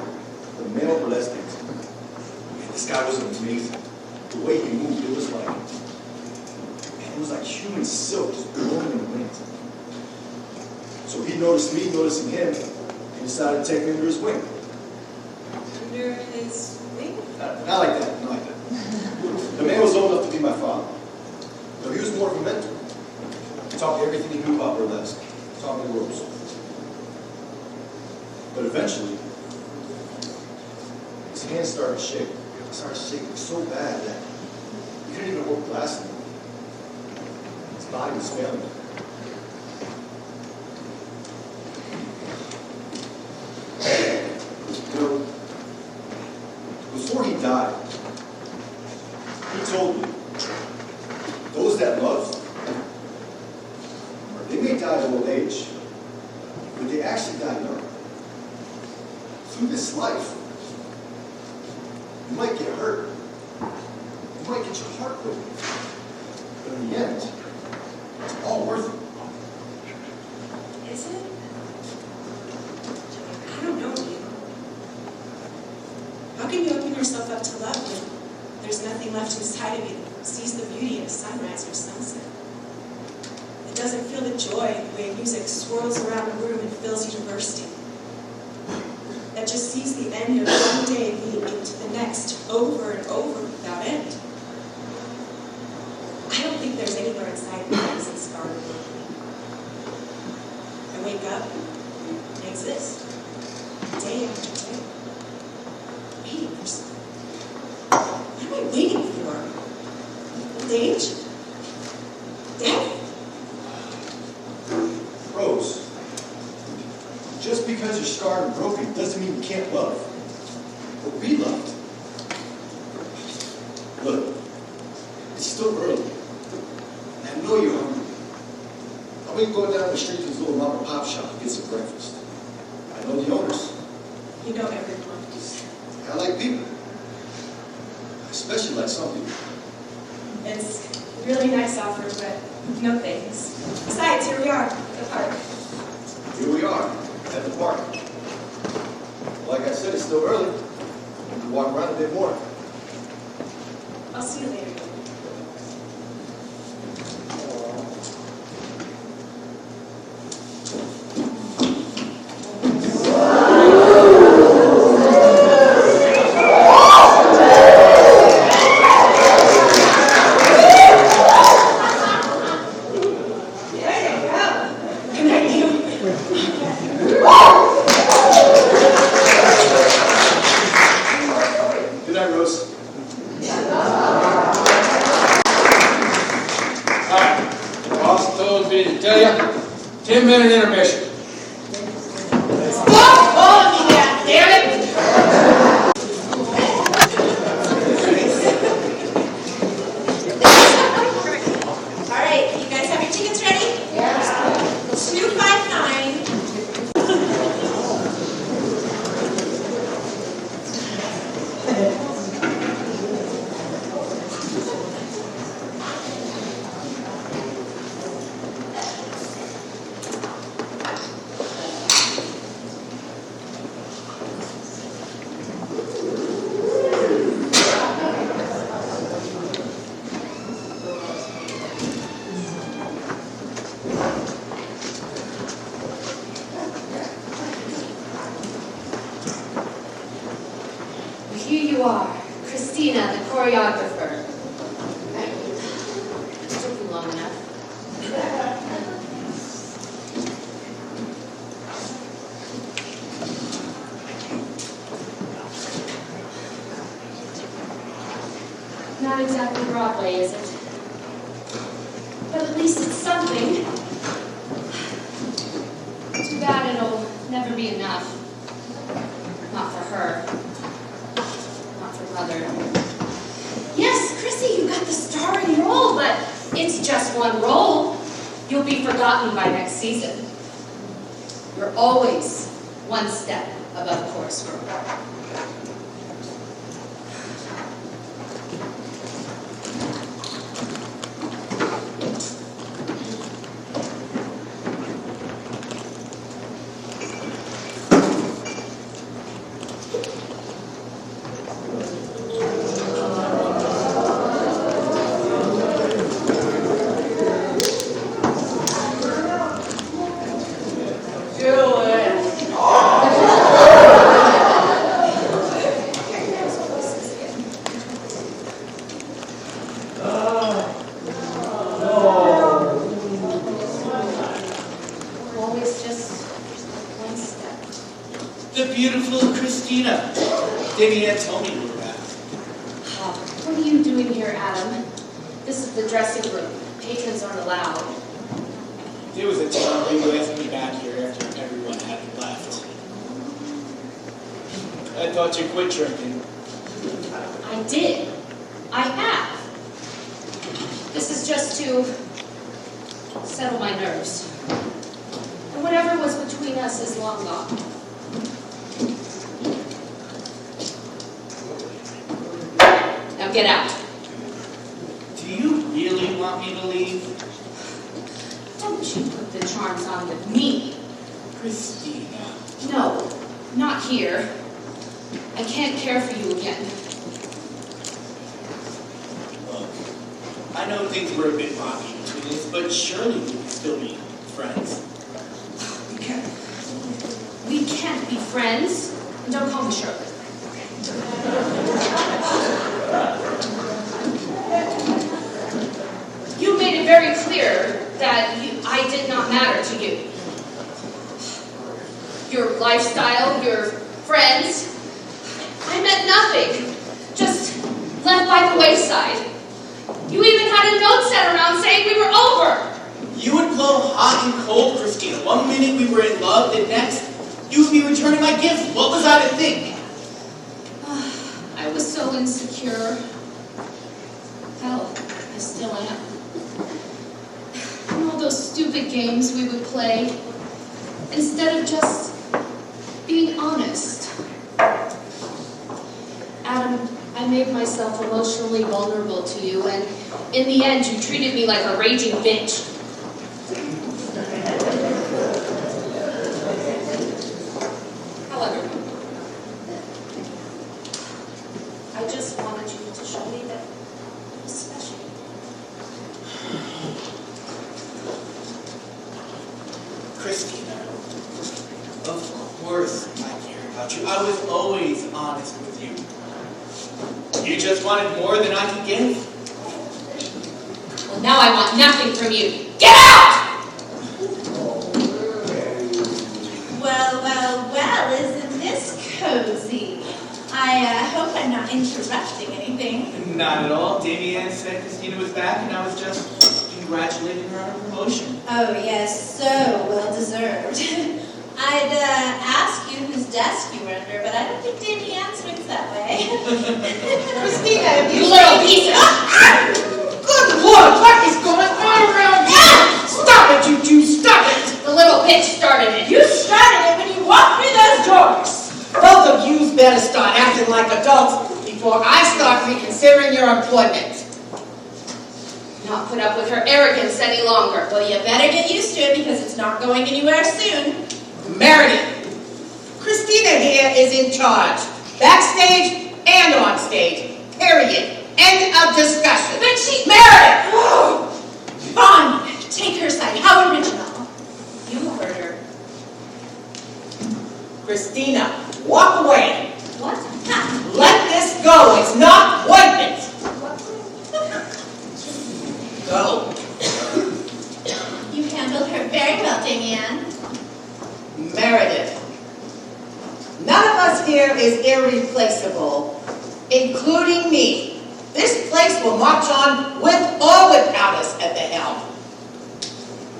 the male burlesque dancer. This guy was amazing. The way he moved, it was like human silk just blowing in the wind. So he noticed me noticing him, and decided to take me under his wing. Under his wing? Not like that, not like that. The man was old enough to be my father. But he was more of a mentor. He taught me everything he knew about burlesque. Taught me the ropes. But eventually, his hands started to shake. It started shaking so bad that he couldn't even hold glass anymore. His body was failing him. You know, Before he died, he told me, those that love, they may die of old age, but they actually die young. Through this life, you might get hurt. You might get your heart broken. But in the end, it's all worth it. Is it? I don't know you. How can you open yourself up to love when there's nothing left inside of you that sees the beauty of sunrise or sunset? It doesn't feel the joy the way music swirls around a room and fills you to bursting. That just sees the end of one day leading into the next over and over without end. I don't think there's anywhere inside me that isn't scarred or broken. I wake up and exist, day after day, waiting for something. What am I waiting for? Old age? Death? Rose, just because you're scarred and broken doesn't mean you can't love or be loved. Look, it's still early, and I know you're hungry. I'm going to go down the street to this little mom and pop shop and get some breakfast. I know the owners. You know everyone. I like people. I especially like some people. It's a really nice offer, but no thanks. Besides, here we are, at the park. Here we are, at the park. Like I said, it's still early. We can walk around a bit more. I'll see you later. Good night, Rose. Alright, boss told me to tell you, 10-minute intermission. Stop calling me that, damn it! All right, you guys have your tickets ready? Yeah. 259. Here you are, Christina, the choreographer. It took you long enough. Not exactly Broadway, is it? But at least it's something. Too bad it'll never be enough. Not for her. Not for Mother. Yes, Chrissy, you got the starring role, but it's just one role. You'll be forgotten by next season. You're always one step above chorus girl. Always just one step. The beautiful Christina. Davy had told me you were back. What are you doing here, Adam? This is the dressing room. Patrons aren't allowed. It was a time you left me back here after everyone had left. I thought you quit drinking. did. I have. This is just to settle my nerves. And whatever was between us is long gone. Now get out. Do you really want me to leave? Don't you put the charms on with me. Christina. No, not here. I can't care for you again. Look, I know things were a bit rocky between us, but surely we can still be friends. We can't be friends. And don't call me Shirley. You made it very clear that I did not matter to you. Your lifestyle, your friends, I meant nothing. Just left by the wayside. You even had a note sent around saying we were over. You would blow hot and cold, Christina. One minute we were in love, the next you would be returning my gifts. What was I to think? I was so insecure. Hell, I still am. And all those stupid games we would play, instead of just being honest. Adam, I made myself emotionally vulnerable to you, and in the end, you treated me like a raging bitch. However, I just wanted you to show me that I was special. Christina, of course I care about you. I was always honest with you. You just wanted more than I could give. Well, now I want nothing from you. Get out! Well, isn't this cozy? I hope I'm not interrupting anything. Not at all. Damien said Christina was back and I was just congratulating her on her promotion. Oh, yes, so well deserved. I'd ask you whose desk you were under, but I don't think Damien swings that way. Christina, You little piece of... Good Lord, what is going on around here? Stop it, you two, stop it! The little bitch started it. You started it when you walked through those doors. Both of you better start acting like adults before I start reconsidering your employment. Not put up with her arrogance any longer. Well, you better get used to it because it's not going anywhere soon. Meredith, Christina here is in charge. Backstage and on stage. Period. End of discussion. But she... Meredith! Vaughn, take her side. How original. You heard her. Christina, walk away. What? Let this go. It's not appointment. Go. You handled her very well, Damien. Meredith, none of us here is irreplaceable, including me. This place will march on with or without us at the helm.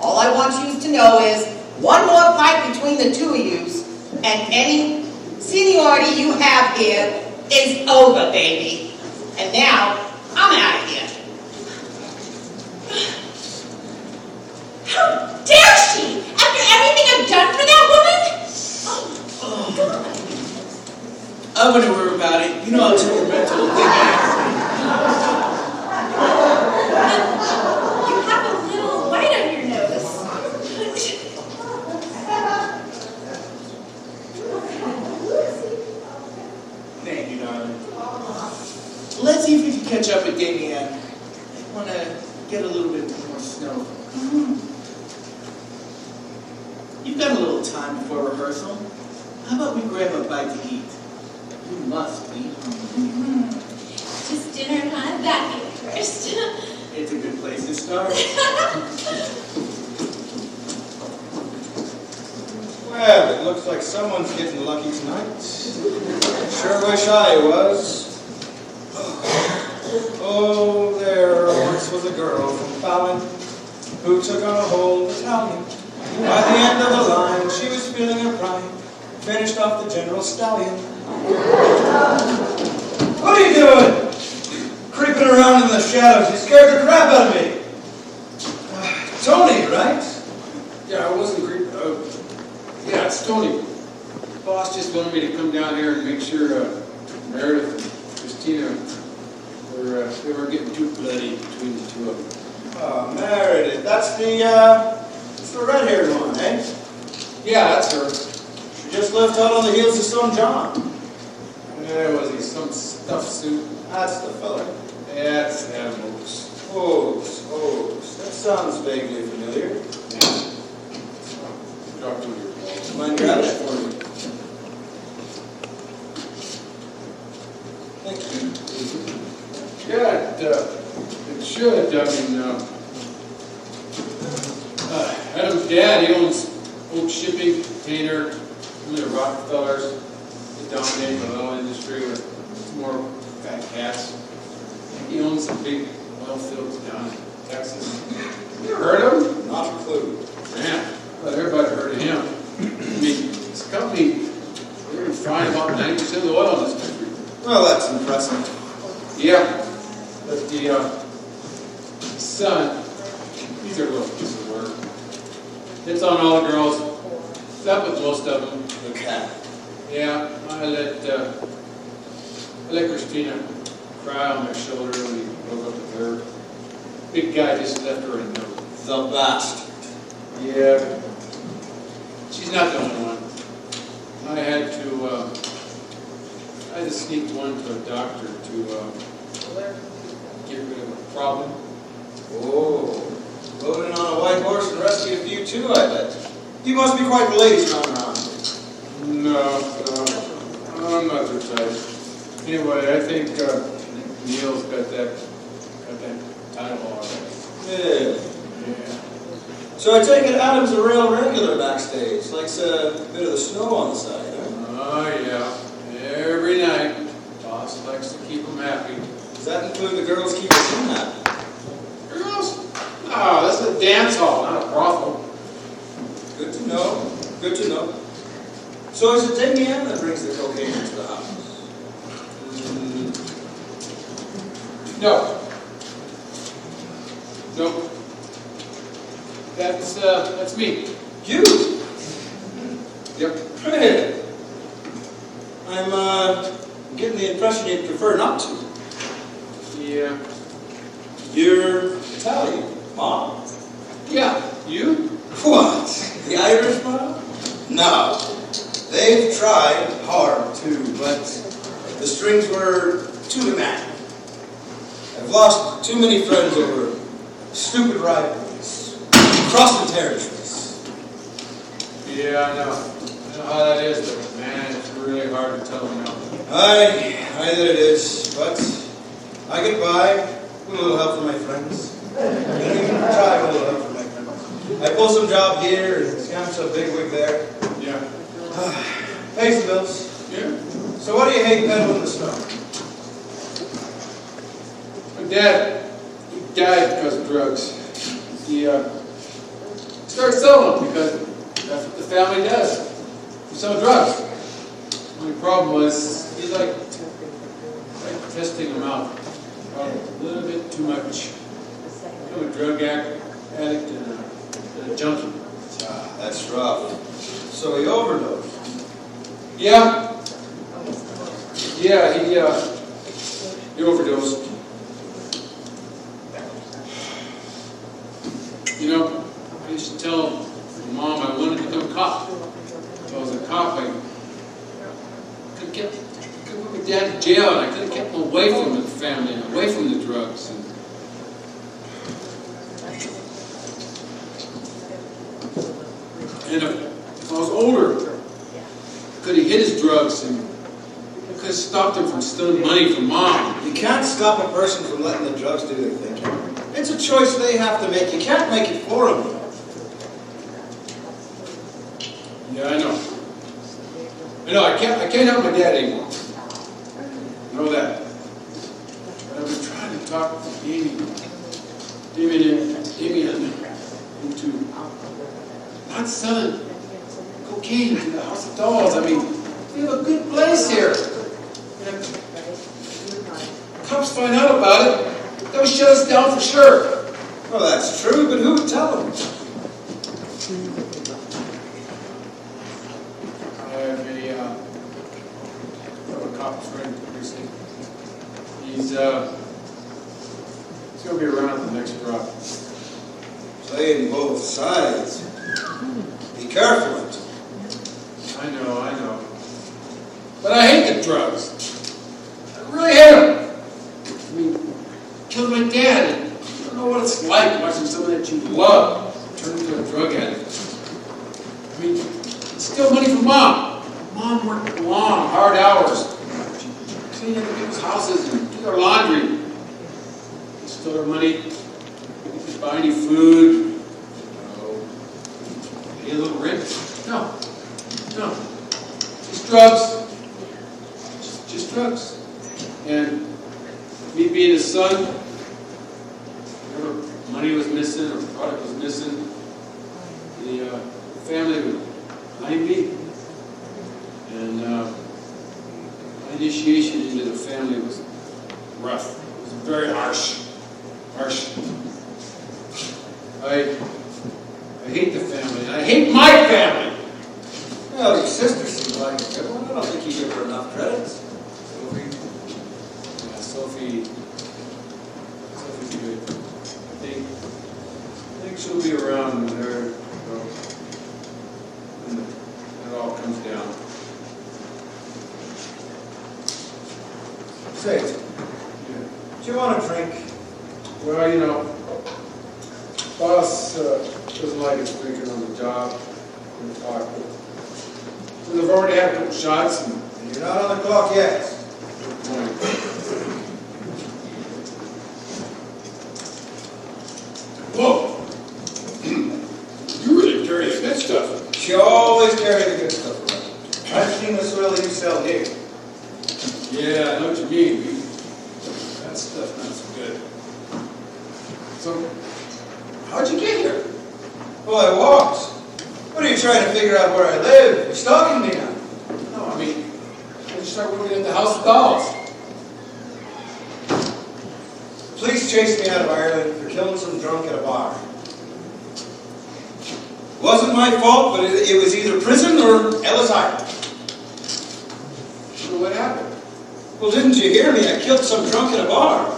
All I want you to know is one more fight between the two of you, and any seniority you have here is over, baby. And now, I'm out of here. How dare she? After everything I've done for that woman? Oh, God. I wouldn't worry about it. You know how temperamental You have a little white on your nose. Thank you, darling. Let's see if we can catch up with Damien. I want to get a little bit more snow. You've got a little time before rehearsal. How about we grab a bite to eat? You must be hungry. Just dinner, huh? That'd be the first. It's a good place to start. Well, it looks like someone's getting lucky tonight. Sure wish I was. Oh, there once was a girl from Fallon who took on a whole battalion. By the end of the line, she was feeling her prime, finished off the General Stallion. What are you doing? those shadows. You scared the crap out of me. Tony, right? Yeah, I wasn't creeped. Yeah, it's Tony. Boss just wanted me to come down here and make sure Meredith and Christina they weren't getting too bloody between the two of them. Oh, Meredith, that's the red-haired one, eh? Yeah, that's her. She just left out on the heels of some John. Was he some stuffed suit? That's the fella. Yeah, it's animals. Oaks. That sounds vaguely familiar. Yeah. Drop to your Mind grabbing it for me? Thank you. Yeah, it should. I mean, Adam's dad, he owns Oak Shipping, Container, some of the Rockefellers. They dominate the oil industry with more fat cats. He owns some big oil fields down in Texas. You ever heard of him? Not a clue. Man, well, everybody heard of him. I mean, his company, they refine about 90% of the oil in this country. Well, that's impressive. Yeah, but the son, he's a real piece of work. Hits on all the girls, slept with most of them. Okay. Yeah, I let Christina cry on my shoulder when he broke up with her. Big guy just left her a note. The bastard. Yeah, she's not the only one. I had to sneak one to a doctor to get rid of a problem. Oh, loading on a white horse and rescued a few too, I bet. You must be quite the ladies coming around. No, I'm not the type. Anyway, I think Neil's got that title already. Yeah. Yeah. So I take it Adam's a real regular backstage. Likes a bit of the snow on the side, huh? Oh yeah. Every night, boss likes to keep them happy. Does that include the girls keeping him happy? Girls? No, that's a dance hall, not a brothel. Good to know. Good to know. So is it Damien that brings the cocaine into the house? No. Nope. That's me. You? Yep. Hey. I'm getting the impression you'd prefer not to. Yeah. You're Italian, Mom? Yeah. You? What? The Irish Mom? No. They've tried hard to, but the strings were too demanding. I've lost too many friends over stupid rivalries, crossing territories. Yeah, I know. I know how that is, but man, it's really hard to tell them now. Aye that it is, but I get by with a little help from my friends. I don't even try with a little help from my friends. I pull some job here and scam some bigwig there. Yeah. Pays the bills. Yeah. So what do you hate peddling the snow? My dad, he died because of drugs. He started selling them because that's what the family does. We sell drugs. The only problem was he liked testing them out. A little bit too much. I'm a drug addict and a junkie. Ah, that's rough. So he overdosed. Yeah. Yeah, he overdosed. You know, I used to tell Mom I wanted to become a cop. If I was a cop, I could have put my dad in jail, and I could have kept him away from the family and away from the drugs. And if I was older, I could have hid his drugs and I could have stopped him from stealing money from Mom. You can't stop a person from letting the drugs do their thinking. It's a choice they have to make. You can't make it for them. Yeah, I know. I can't help my dad anymore. I know that. But I've been trying to talk Damien into not selling cocaine to the House of Dolls. I mean, we have a good place here. And if cops find out about it, they'll would shut us down for sure. Well, that's true, but who would tell them? I have a cop friend, recently. He's gonna be around at the next drop. Playing both sides. Be careful. I know. But I hate the drugs. I really hate them. I mean, killed my dad. And I don't know what it's like watching someone that you love turn into a drug addict. I mean, steal money from Mom. Mom worked long, hard hours. She cleaned other people's houses and did their laundry. She stole her money. Didn't buy any food. Pay a little rent. No. Just drugs. Just drugs. And me being his son, whatever money was missing or product was missing, the family would blame me. And my initiation into the family was rough. It was very harsh. I hate the family, and I hate my family. Well, your sister seems like a good one. I don't think you give her enough credit. Sophie's good. I think she'll be around when it all comes down. Say, do you want a drink? Well, boss doesn't like us drinking on the job in the park. So they've already had a couple shots. And You're not on the clock yet. good point. Whoa! You really carry the good stuff. You always carry the good stuff around. I've seen the soil you sell here. Yeah, I know what you mean. That stuff not so good. So, how'd you get here? Well, I walked. What are you trying to figure out where I live? You're stalking me now. No, I mean, I just started working at the House of Dolls. The police chased me out of Ireland for killing some drunk at a bar. It wasn't my fault, but it was either prison or Ellis Island. So what happened? Well, didn't you hear me? I killed some drunk at a bar.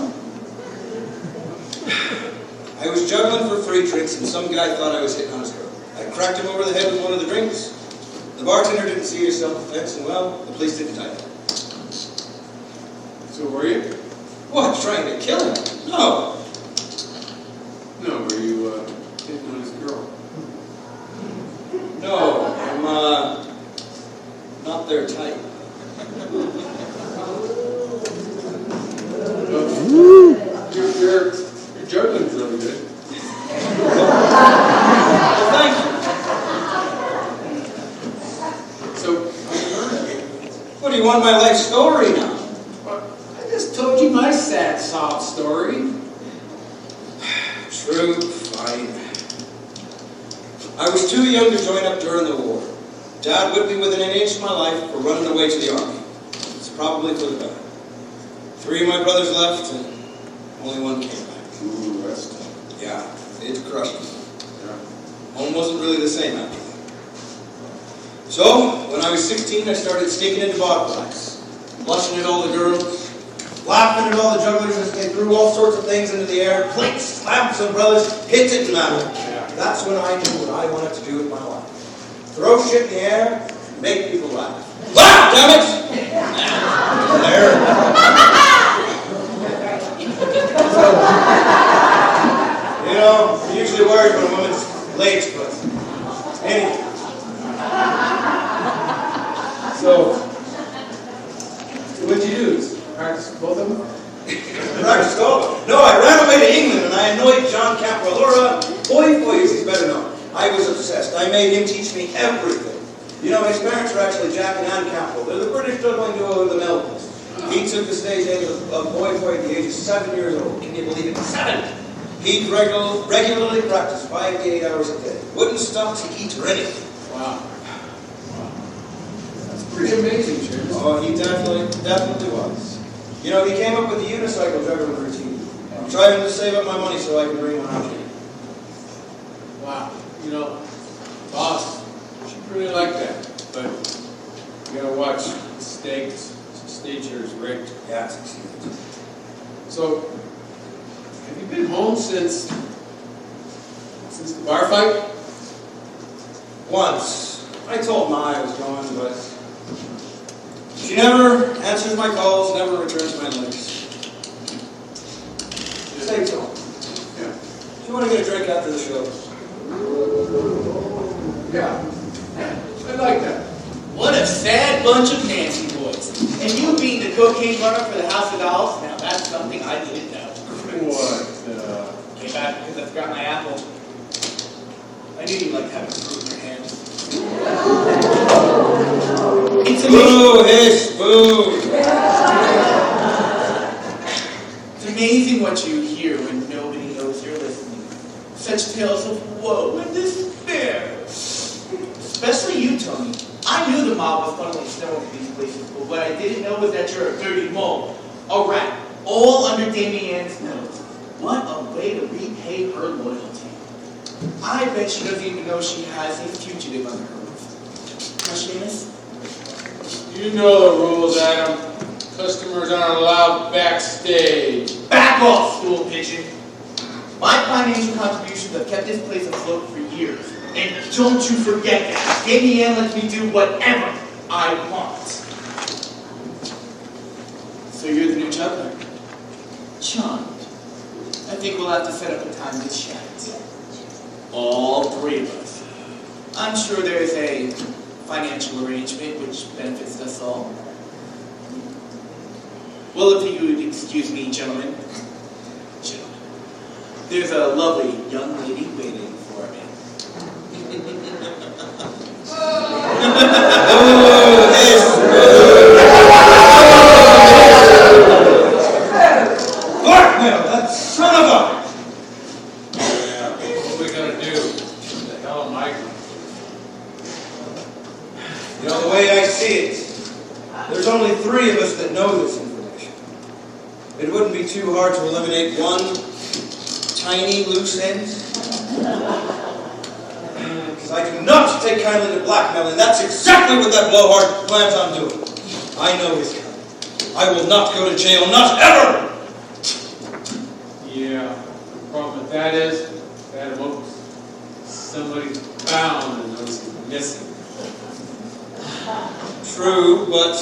I was juggling for free drinks and some guy thought I was hitting on his girl. I cracked him over the head with one of the drinks. The bartender didn't see his self-defense and, well, the police didn't tie him. So were you? What, trying to kill him? No. No, were you hitting on his girl? No, I'm, not their type. Your juggling's really good. Well, thank you. So, how you learn it? What, do you want my life story now? Well, I just told you my sad sob story. True, fine. I was too young to join up during the war. Dad whipped me within an inch of my life for running away to the army. It's probably for the better. 3 of my brothers left, and only one came back. Ooh, that's tough. Yeah, it crushed me. Yeah. Home wasn't really the same after that. So, when I was 16, I started sneaking into bar blacks, blushing at all the girls, laughing at all the jugglers as they threw all sorts of things into the air, plates, lamps, umbrellas, hit it and that. That's when I knew what I wanted to do with my life. Throw shit in the air, make people laugh. Laugh, damn it! There. You know, I'm usually worried when a woman's late, but anyway. So what'd you do? Practice both of them? Practice golf? No, I ran away to England and I annoyed John Capralura. Boy, as he's better known. I was obsessed. I made him teach me everything. You know, his parents were actually Jack and Anne Caprell. They're the British juggling duo of the Melvins. He took the stage name of Boy at the age of 7 years old. Can you believe it? 7! He'd regularly practice 5 to 8 hours a day. Wouldn't stop to eat or anything. Wow. That's pretty amazing, James. Oh, he definitely was. You know, he came up with the unicycle juggling routine. I'm trying to save up my money so I can bring one out here. Wow, you know, boss, she'd really like that, but you gotta watch the stakes. The stage here is rigged. Yeah, it's excellent. So, have you been home since the bar fight? Once. I told Ma I was going, but she never answers my calls, never returns my letters. Say so. Yeah. Do you want to get a drink after the show? Yeah. I like that. What a sad bunch of Nancy boys. And you being the cocaine runner for the House of Dolls, now that's something I didn't know. What? Came back because I forgot my apple. I knew you'd like to have a fruit in your hand. It's amazing. Boo, hiss, boo! It's amazing what you hear when nobody knows you're listening. Such tales of woe and despair. Especially you, Tony. I knew the mob was funneling snow into these places, but what I didn't know was that you're a dirty mole, a rat, all under Damien's nose. What a way to repay her loyalty. I bet she doesn't even know she has a fugitive under her roof. What's your name is? You know the rules, Adam. Customers aren't allowed backstage. Back off, stool pigeon. My financial contributions have kept this place afloat for years. And don't you forget that. Damien lets me do whatever I want. So you're the new juggler? Charmed. I think we'll have to set up a time to chat. All three of us. I'm sure there's a financial arrangement which benefits us all. Well, if you would excuse me, gentlemen. There's a lovely young lady waiting for me. Blackmail, that son of a... Yeah, what are we gonna do? What the hell am I gonna do? You know, the way I see it, there's only 3 of us that know this information. It wouldn't be too hard to eliminate one tiny loose end. Because I do not take kindly to blackmail, and that's exactly what that blowhard plans on doing. I know his kind. I will not go to jail, not ever! Yeah, the problem with that is, that most somebody's bound and knows he's missing. True, but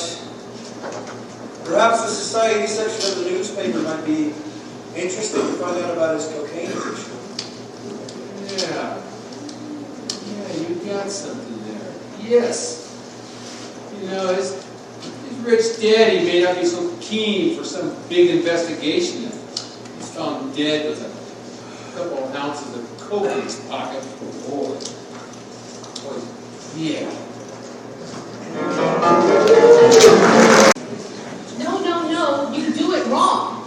perhaps the society section of the newspaper might be interested to find out about his cocaine addiction. Yeah. Yeah, you got something there. Yes. You know, his rich daddy may not be so keen for some big investigation. He's found dead with a couple of ounces of coke in his pocket. Boy. Yeah. No, you do it wrong.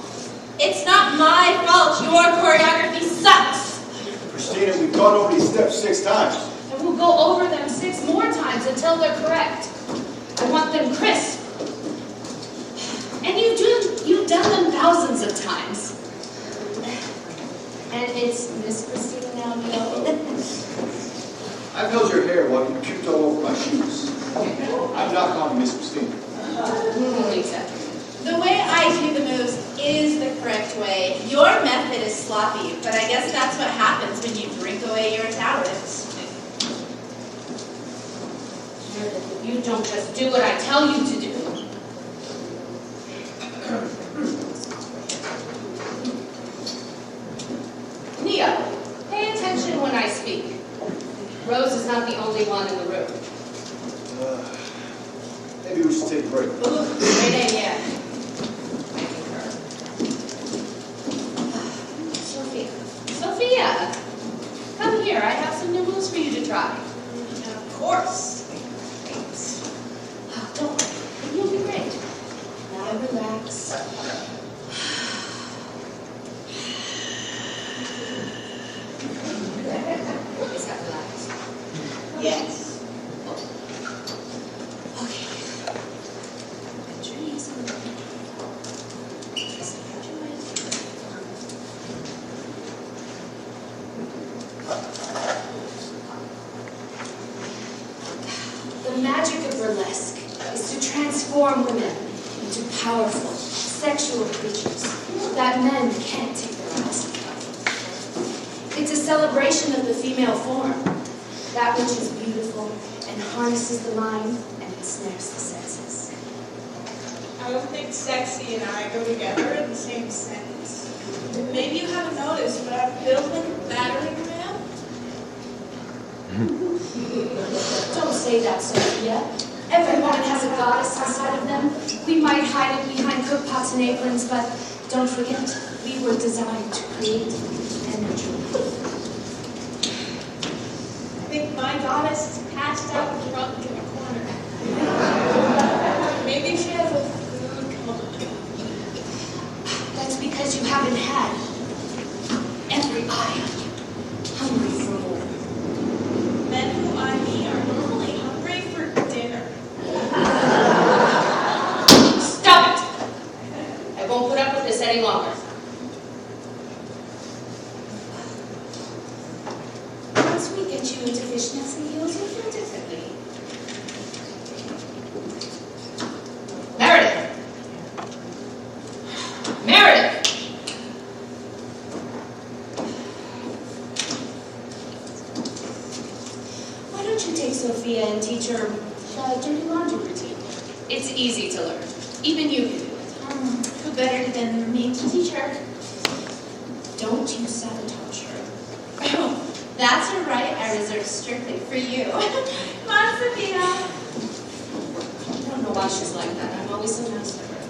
It's not my fault your choreography sucks. Christina, we've gone over these steps 6 times. And we'll go over them 6 more times until they're correct. I want them crisp. And you've done them thousands of times. And it's Miss Christina now, you know. I've held your hair while you puked all over my shoes. I'm not calling Miss Christina. Exactly. The way I do the moves is the correct way. Your method is sloppy, but I guess that's what happens when you drink away your talent. You don't just do what I tell you to do. Neo, pay attention when I speak. Rose is not the only one in the room. Maybe we should take a break. Ooh, great idea. Sophia, come here. I have some new moves for you to try. Of course. Thanks. Oh, don't worry. You'll be great. Now relax. Is that relaxed? Yes. Okay. Bend your knees a little bit. Just catch your breath. transform women into powerful, sexual creatures that men can't take their eyes off. It's a celebration of the female form, that which is beautiful and harnesses the mind and ensnares the senses. I don't think sexy and I go together in the same sentence. Maybe you haven't noticed, but I've built like a battering ram. Don't say that, Sophia. Every woman has a goddess inside of them. We might hide it behind cookpots and aprons, but don't forget, we were designed to create energy. I think my goddess is passed out drunk in the corner. Maybe she has a food coma. That's because you haven't had every eye on you hungry for more. Men who eye me are normally hungry for dinner. Stop it! I won't put up with this any longer. Once we get you into fishnets and heels, you'll feel differently. Meredith! Meredith! Why don't you take Sophia and teach her dirty laundry routine? It's easy to learn. Even you can do it. Who better than me to teach her? Don't you sabotage her. Oh, that's a right I reserve strictly for you. Come on, Sophia. I don't know why she's like that. I'm always so nice to her.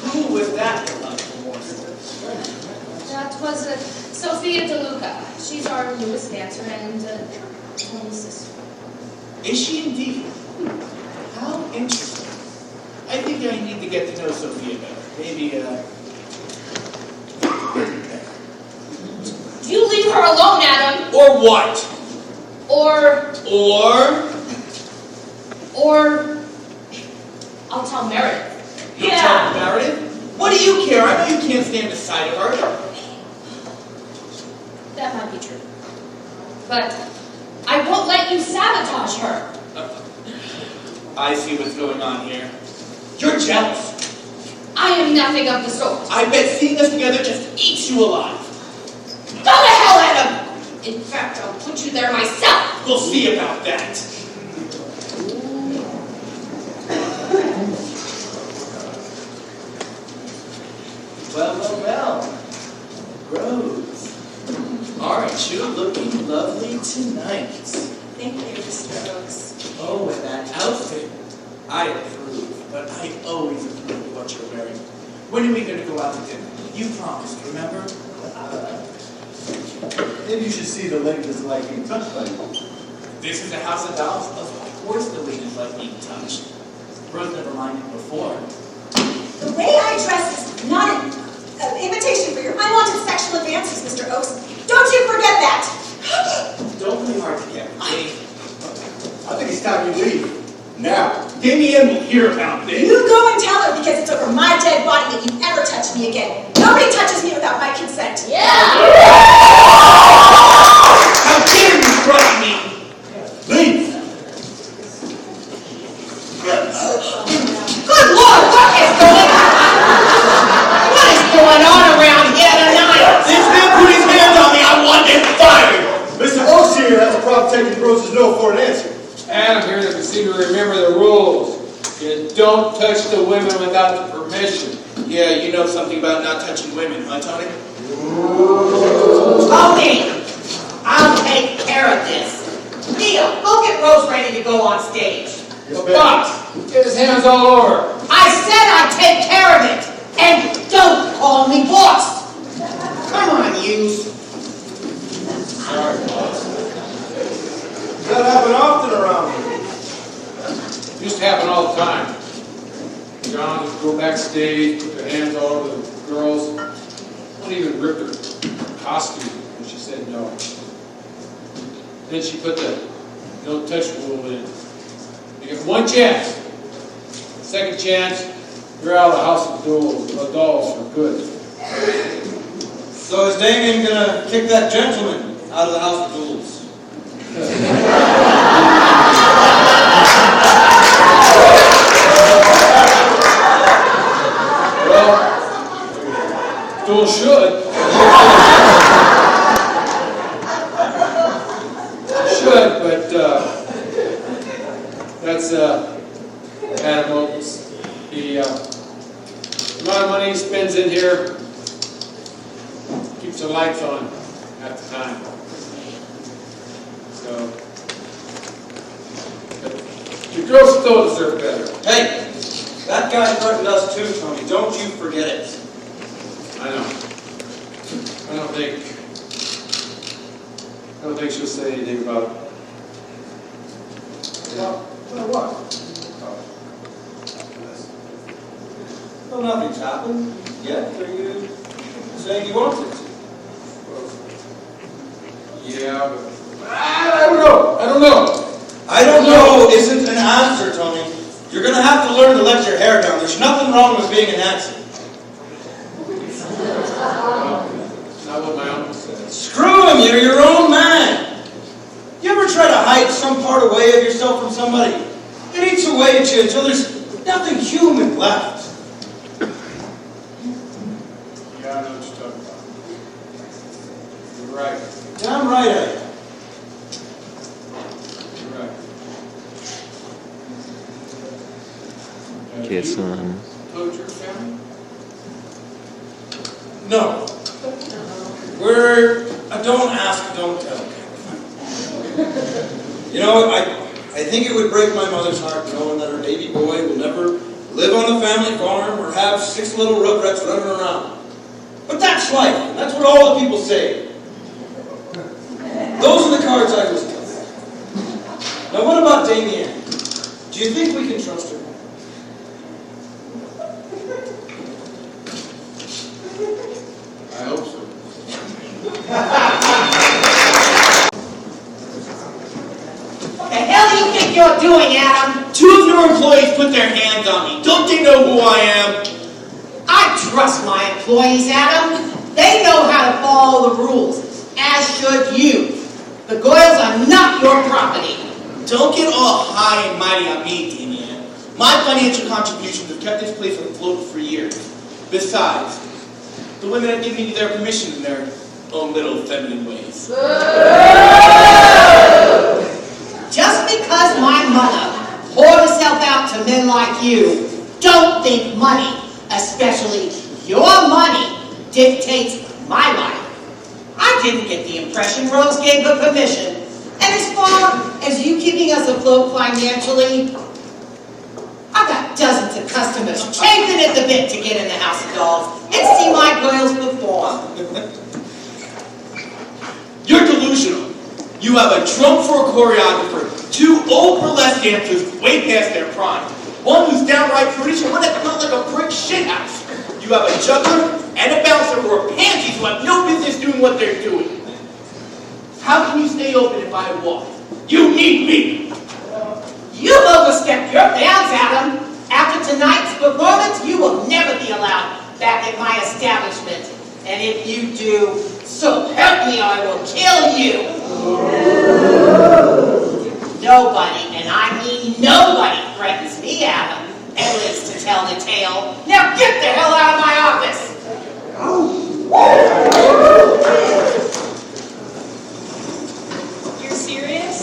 Who was that? That was Sophia DeLuca. She's our newest dancer and only sister. Is she indeed? How interesting. I think I need to get to know Sophia better. Maybe, You leave her alone, Adam! Or what? Or I'll tell Meredith. You'll tell Meredith? What do you care? I know you can't stand the sight of her. That might be true. But I won't let you sabotage her. I see what's going on here. You're jealous. I am nothing of the sort. I bet seeing us together just eats you alive. Go to hell, Adam! In fact, I'll put you there myself. We'll see about that. Well. Rose, aren't you looking lovely tonight? Thank you, Mr. Oaks. Oh, and that outfit. I approve, but I always approve of what you're wearing. When are we going to go out to dinner? You promised, remember? Maybe you should see the lady doesn't like being touched by you. This is a house of dolls. Of course the ladies like being touched. Rose never minded before. The way I dress is not an invitation for your unwanted sexual advances, Mr. Oaks. Don't you forget that! Don't play hard to get, okay? I think it's time you leave. Now. Damien will hear about this. You go and tell her because it's over my dead body that you ever touch me again. Nobody touches me without my consent. Yeah! How dare you frighten me? Leave! Good Lord, what is going on around here tonight? This man put his hands on me. I want him fired. Mr. Oaks here has a problem taking Rose's no for an answer. Adam here doesn't seem to remember the rules. You don't touch the women without the permission. Yeah, you know something about not touching women, huh, Tony? Tony, I'll take care of this. Neil, go get Rose ready to go on stage. Boss, get his hands all over. I said I'd take care of it. And don't call me boss. Come on, yous. Sorry, boss. That happen often around here. Used to happen all the time. John would go backstage, put their hands all over the girls. Wouldn't even rip their costume when she said no. Then she put the no touch rule in. You get one chance. Second chance, you're out of the house of dolls for good. So is Damien gonna kick that gentleman out out of the house of duels. Well, Duel should. Should, but that's Adam Oates. The amount of money he spends in here keeps the lights on at the time. So, but the girls still deserve better. Hey, that guy threatened us too, Tony. Don't you forget it. I know. I don't think she'll say anything about it. Well, what? Well, nothing's happened yet. Are you saying you want it? Yeah, but I don't know. I don't know isn't an answer, Tony. You're going to have to learn to let your hair down. There's nothing wrong with being a Nancy. Not what my uncle said. Screw him, you're your own man. You ever try to hide some part away of yourself from somebody? It eats away at you until there's nothing human left. Yeah, I know what you're talking about. You're right. Damn right I am. You're right. Okay, son. Told your family? No. We're a don't ask, don't tell. You know, I think it would break my mother's heart knowing that her baby boy will never live on the family farm or have 6 little rugrats running around. But that's life, and that's what all the people say. Those are the cards I was dealt. Now what about Damien? Do you think we can trust her? I hope so. What the hell do you think you're doing, Adam? 2 of your employees put their hands on me. Don't they know who I am? I trust my employees, Adam. They know how to follow the rules, as should you. The Goyles are not your property. Don't get all high and mighty on me, Damien. My financial contributions have kept this place afloat for years. Besides, the women have given me their permission in their own little feminine ways. Just because my mother poured herself out to men like you, don't think money, especially your money, dictates my life. I didn't get the impression Rose gave her permission. And as far as you keeping us afloat financially, I've got dozens of customers chafing at the bit to get in the House of Dolls and see my girls perform. You're delusional. You have a trunk for a choreographer, 2 old burlesque dancers way past their prime, one who's downright prudish and one that smells like a brick shithouse. You have a juggler and a bouncer who are pansies who have no business doing what they're doing. How can you stay open if I walk? You need me. You've overstepped your bounds, Adam. After tonight's performance, you will never be allowed back at my establishment. And if you do, so help me, I will kill you. Nobody, and I mean nobody, threatens me, Adam, and lives to tell the tale. Now get the hell out of my office! You're serious?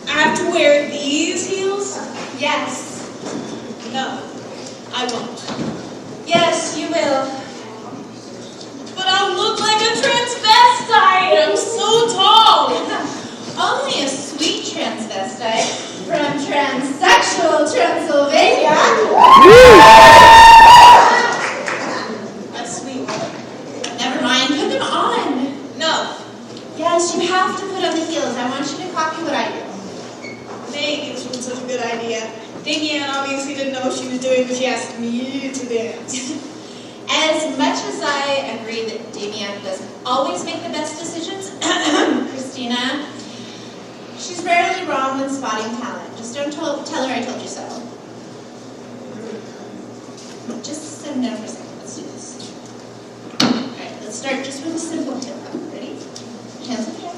I have to wear these heels? Yes. No, I won't. Yes, you will. But I'll look like a transvestite. I'm so tall. Only a sweet transvestite from transsexual Transylvania. A sweet one. Never mind, put them on. No. Yes, you have to put on the heels. I want you to copy what I do. Maybe this wasn't such a good idea. Damien obviously didn't know what she was doing, but she asked me to dance. As much as I agree that Damien doesn't always make the best decisions, Christina, she's rarely wrong when spotting talent. Just don't tell her I told you so. Just sit down for a second. Let's do this. Alright, let's start just with a simple heel. Ready? Hands up.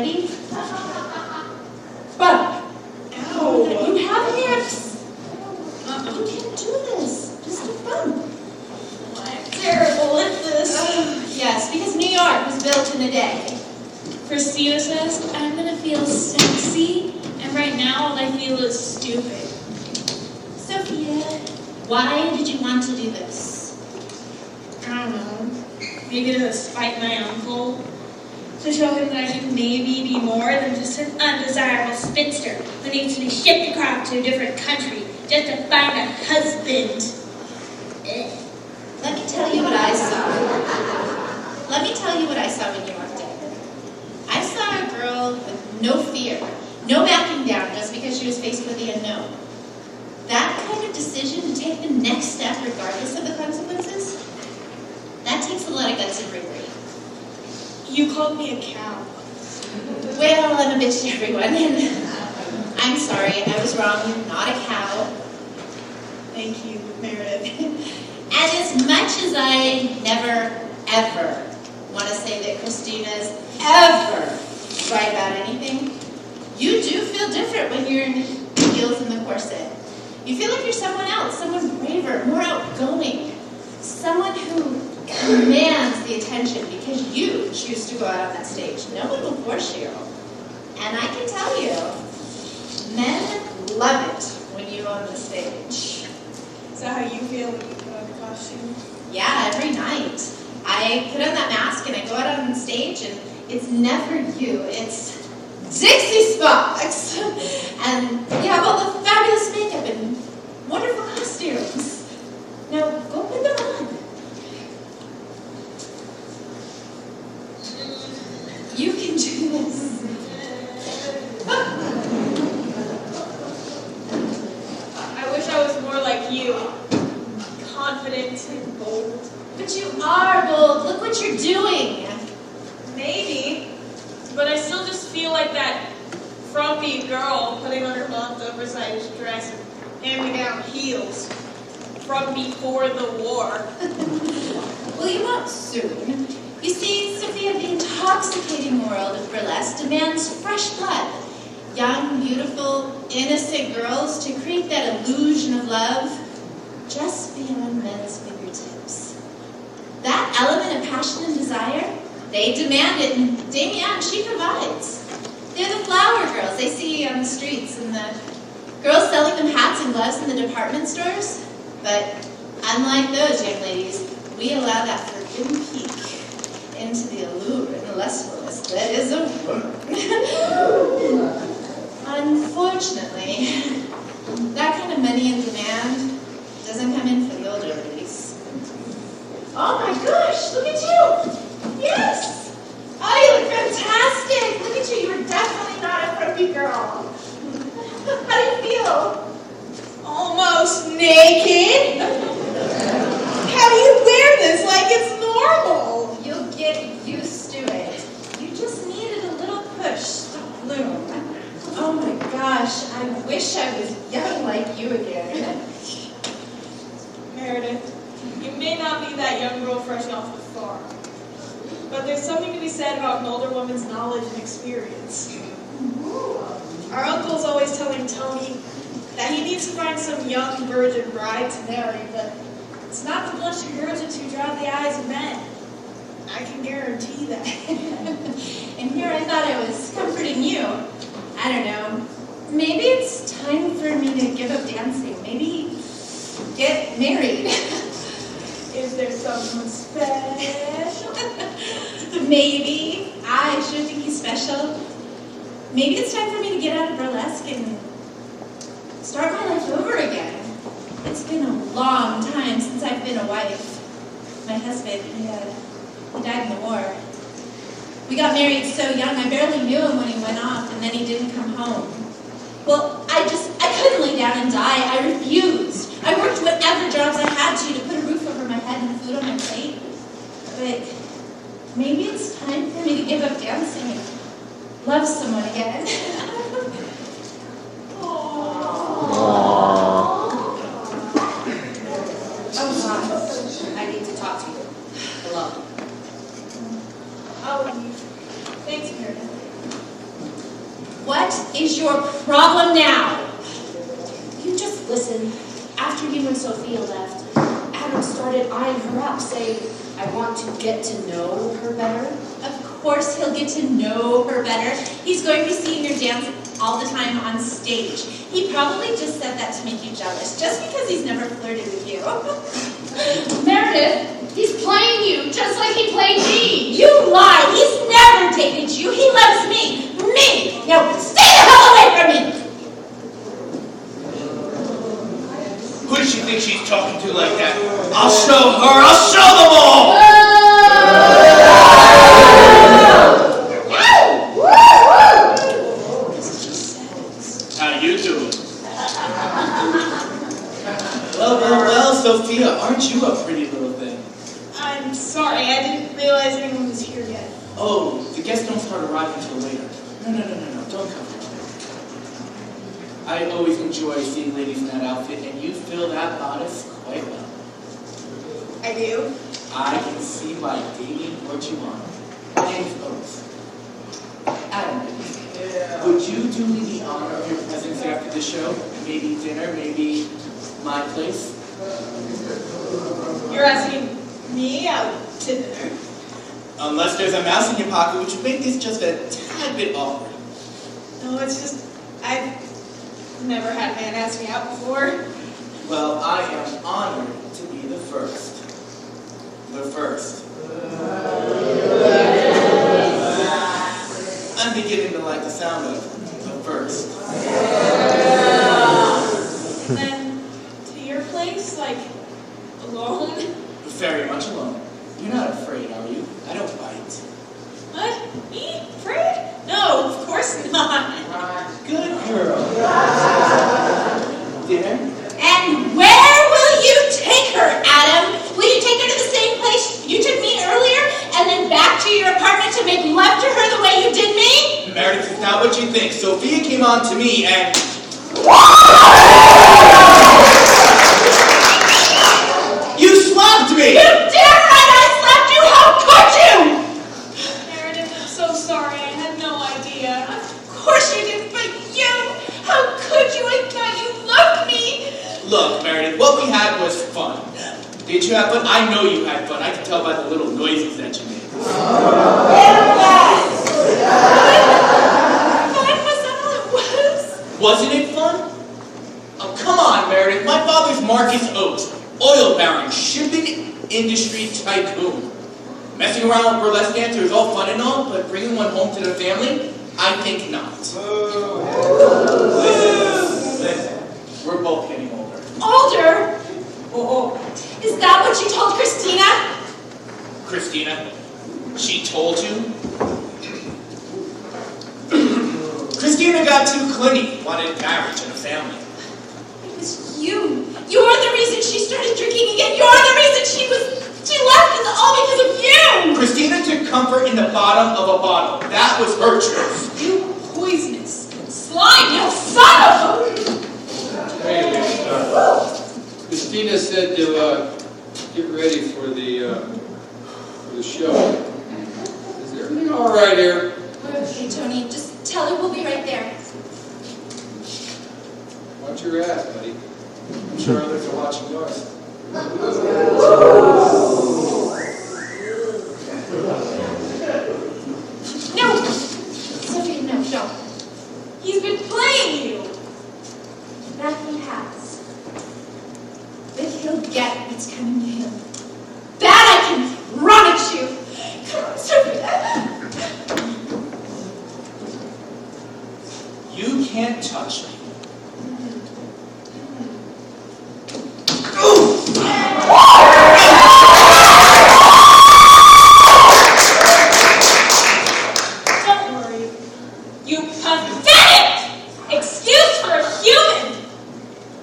Ready? But Ow. you have hips. You can do this. Just have fun. I'm terrible at this. Yes, because New York was built in a day. Christina says, I'm gonna feel sexy, and right now all I feel is stupid. Sophia, why did you want to do this? I don't know. Maybe to spite my uncle. To show him that I can maybe be more than just an undesirable spinster who needs to be shipped across to a different country just to find a husband. Let me tell you what I saw. Let me tell you what I saw when you walked in. I saw a girl with no fear, no backing down just because she was faced with the unknown. That kind of decision to take the next step regardless of the consequences, that takes a lot of guts and bravery. You called me a cow. Well, I'm a bitch to everyone, and I'm sorry, I was wrong. You're not a cow. Thank you, Meredith. And as much as I never, ever want to say that Christina's ever right about anything, you do feel different when you're in heels and the corset. You feel like you're someone else, someone braver, more outgoing, someone who commands the attention because you choose to go out on that stage. No one will force you. And I can tell you, men love it when you own the stage. Is that how you feel when you put on the costume? Yeah, every night. I put on that mask and I go out on stage and it's never you, it's Dixie Sparks. And you have all the fabulous makeup and wonderful costumes. Now, go put them on. You can do this. I wish I was more like you. Confident and bold. But you are bold. Look what you're doing. Maybe. But I still just feel like that frumpy girl putting on her mom's oversized dress and hand-me-down heels from before the war. Well, you won't soon. You see, Sophia, the intoxicating world of burlesque demands fresh blood. Young, beautiful, innocent girls to create that illusion of love just beyond men's fingertips. That element of passion and desire, they demand it, and Damian, she provides. They're the flower girls they see on the streets and the girls selling them hats and gloves in the department stores. But unlike those young ladies, we allow that forbidden peek into the allure and the lustfulness that is a woman. Unfortunately, that kind of money in demand doesn't come in for the older ladies. Oh my gosh, look at you! Yes! Oh, you look fantastic! Look at you, you are definitely not a frumpy girl. How do you feel? Almost naked? How do you wear this like it's normal? You'll get used to it. You just needed a little push to bloom. Oh my gosh, I wish I was young like you again. Meredith, you may not be that young girl fresh off the farm, but there's something to be said about an older woman's knowledge and experience. Our uncle's always telling Tony that he needs to find some young virgin bride to marry, but it's not the blushing virgins who draw the eyes of men. I can guarantee that. And here I thought I was comforting you. I don't know. Maybe it's time for me to give up dancing. Maybe get married. Is there someone special? Maybe. I sure think he's special. Maybe it's time for me to get out of burlesque and start my life over again. It's been a long time since I've been a wife. My husband, he died in the war. We got married so young, I barely knew him when he went off, and then he didn't come home. Well, I couldn't lay down and die. I refused. I worked whatever jobs I had to put a roof over my head and food on my plate. But maybe it's time for me to give up dancing and love someone again. Oh, I need to talk to you alone. Oh, thanks, Meredith. What is your problem now? You just listen. After you and Sophia left, Adam started eyeing her up, saying, I want to get to know her better. Of course he'll get to know her better. He's going to be seeing her dance all the time on stage. He probably just said that to make you jealous, just because he's never flirted with you. Meredith, he's playing you just like he played me. You lie! He's never dated you. He loves me. Me! Now stay the hell away from me! Who does she think she's talking to like that? I'll show her! I'll show them all! How you doing? Well, Sophia, aren't you a pretty little thing? I'm sorry, I didn't realize anyone was here yet. Oh, the guests don't start arriving until later. No, don't come. I always enjoy seeing ladies in that outfit, and you fill that bodice quite well. I do? I can see by dating what you want. My name's Oaks. Adam, would you do me the honor of your presence after the show? Maybe dinner, maybe my place? You're asking me out to dinner? Unless there's a mouse in your pocket, which would make this just a tad bit awkward. No, it's just, I've never had a man ask me out before. Well, I am honored to be the first. The first. I'm beginning to like the sound of the first. Then, to your place, like, alone? Very much alone. You're not afraid, are you? I don't bite. What? Me? Afraid? No, of course not. Good girl. Dinner? And where will you take her, Adam? Will you take her to the same place you took me earlier, and then back to your apartment to make love to her the way you did me? Meredith, it's not what you think. Sophia came on to me and... You slapped me! You damn right I slapped you! How could you? Meredith, I'm so sorry. I had no idea. Of course you didn't, but you! How could you? I thought you loved me! Look, Meredith, what we had was fun. Did you have fun? I know you had fun. I can tell by the little noises that you made. Fun was that all it was? Wasn't it fun? Oh, come on, Meredith. My father's Marcus Oaks, oil baron, shipping industry tycoon. Messing around with burlesque dancers is all fun and all, but bringing one home to the family? I think not. Listen, we're both getting older. Older? Oh, is that what you told Christina? Christina, she told you? Christina got too clingy, wanted marriage and a family. It was you. You're the reason she started drinking again. You're the reason she left. It's all because of you. Christina took comfort in the bottom of a bottle. That was her truth. You poisonous slime, you son of a... Hey, Christina said to get ready for the show. Is there everything all right here? Okay, Tony, just tell her we'll be right there. Watch your ass, buddy. I'm sure others are watching yours. No! Sophia, no. He's been playing you. That he has. But he'll get what's coming to him. That I can promise you. Come on, Sophia. You can't touch me. Don't worry. You pathetic excuse for a human.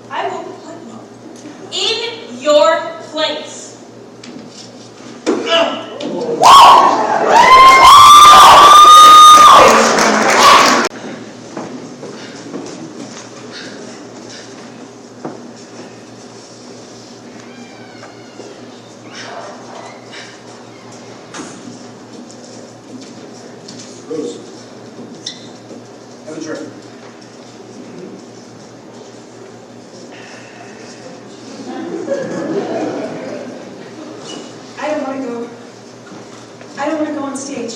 I will put you in your place. Rose, have the drink. I don't want to go. I don't want to go on stage.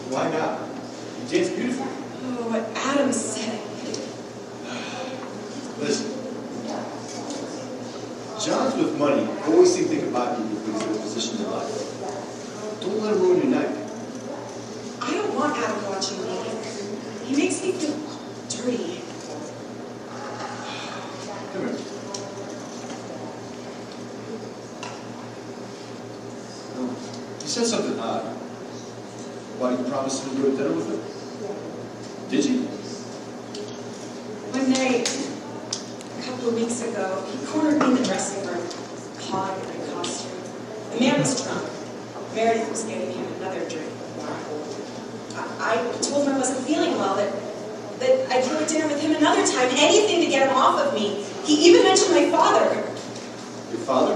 Why not? You dance beautifully. Oh, what Adam said. Listen. Johns with money always seem to think about people because of their position in life. Don't let him ruin your night. I don't want Adam watching me. He makes me feel dirty. Come here. You said something odd. Why you promised him to go to dinner with him? Did you? One night, a couple of weeks ago, he cornered me in the dressing room, pawing in my costume. The man was drunk. Meredith was getting him another drink. I told him I wasn't feeling well, that I'd go to dinner with him another time, anything to get him off of me. He even mentioned my father. Your father?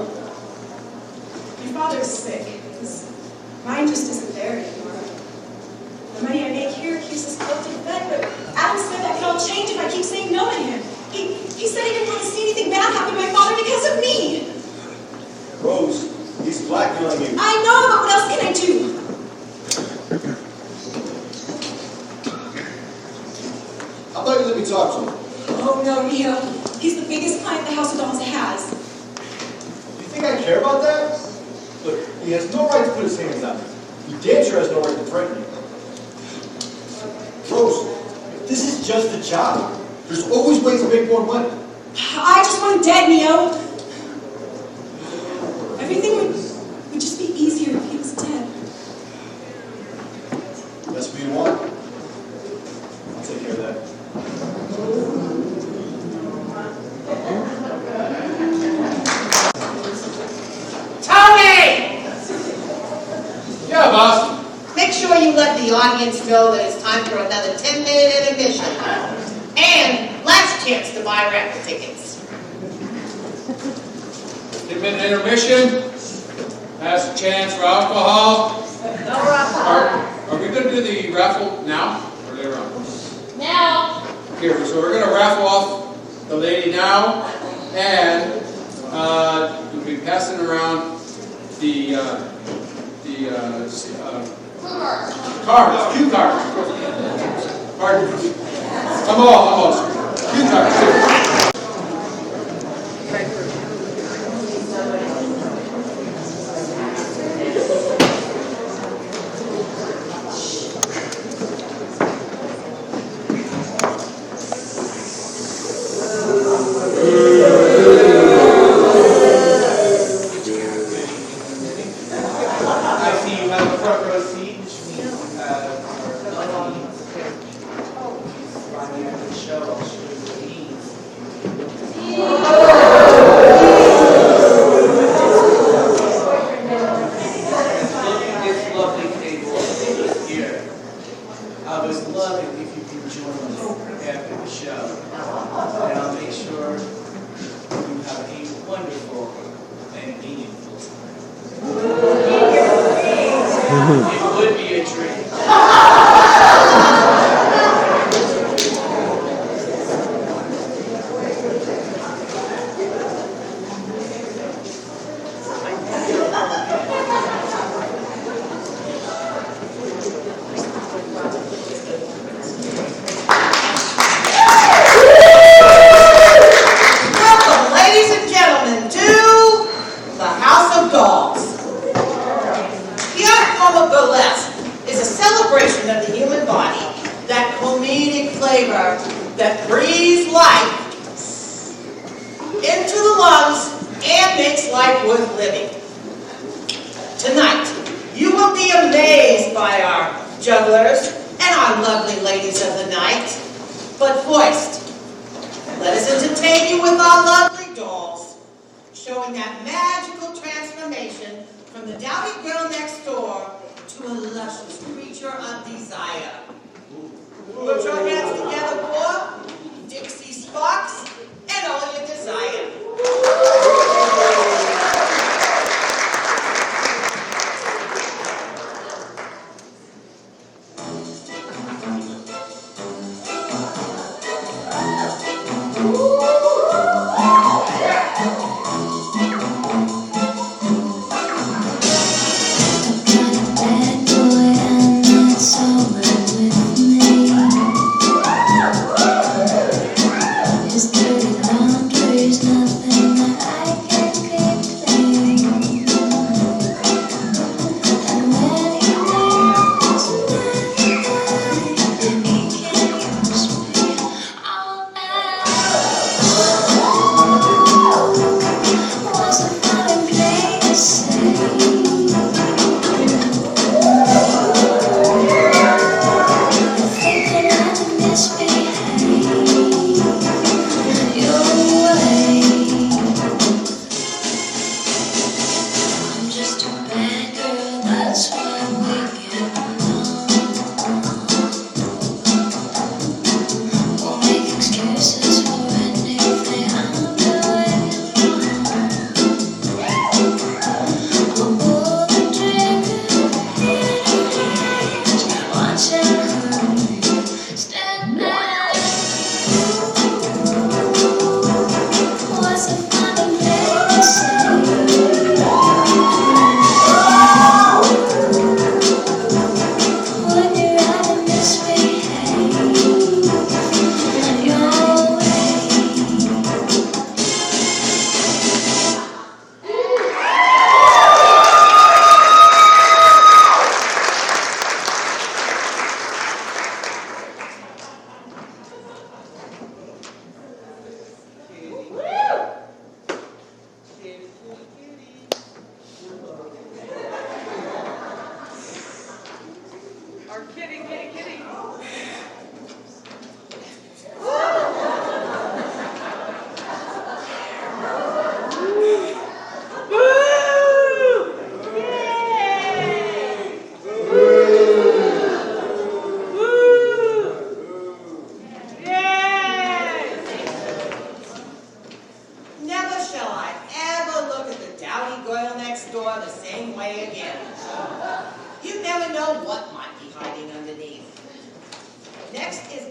My father's sick. His mind just isn't there anymore. The money I make here keeps us both in bed, but Adam said that could all change if I keep saying no to him. He said he didn't want to see anything bad happen to my father because of me. Rose, he's blackmailing you. I know, but what else can I do? How about you let me talk to him? Oh no, Neo. He's the biggest client the House of Dolls has. You think I care about that? Look, he has no right to put his hands on me. He damn sure has no right to threaten me. Rose, this is just a job. There's always ways to make more money. I just want him dead, Neo. Everything would just be easier if he was dead. That's what you want? I'll take care of that. Tony! Yeah, boss. Make sure you let the audience know that it's time for another 10-minute intermission. And last chance to buy raffle tickets. 10-minute intermission. Last chance for alcohol. No raffle. Are we going to do the raffle now or later on? Now. Here, so we're going to raffle off the lady now, and we'll be passing around the cards, cue cards. Pardon? I'm almost. Cue cards.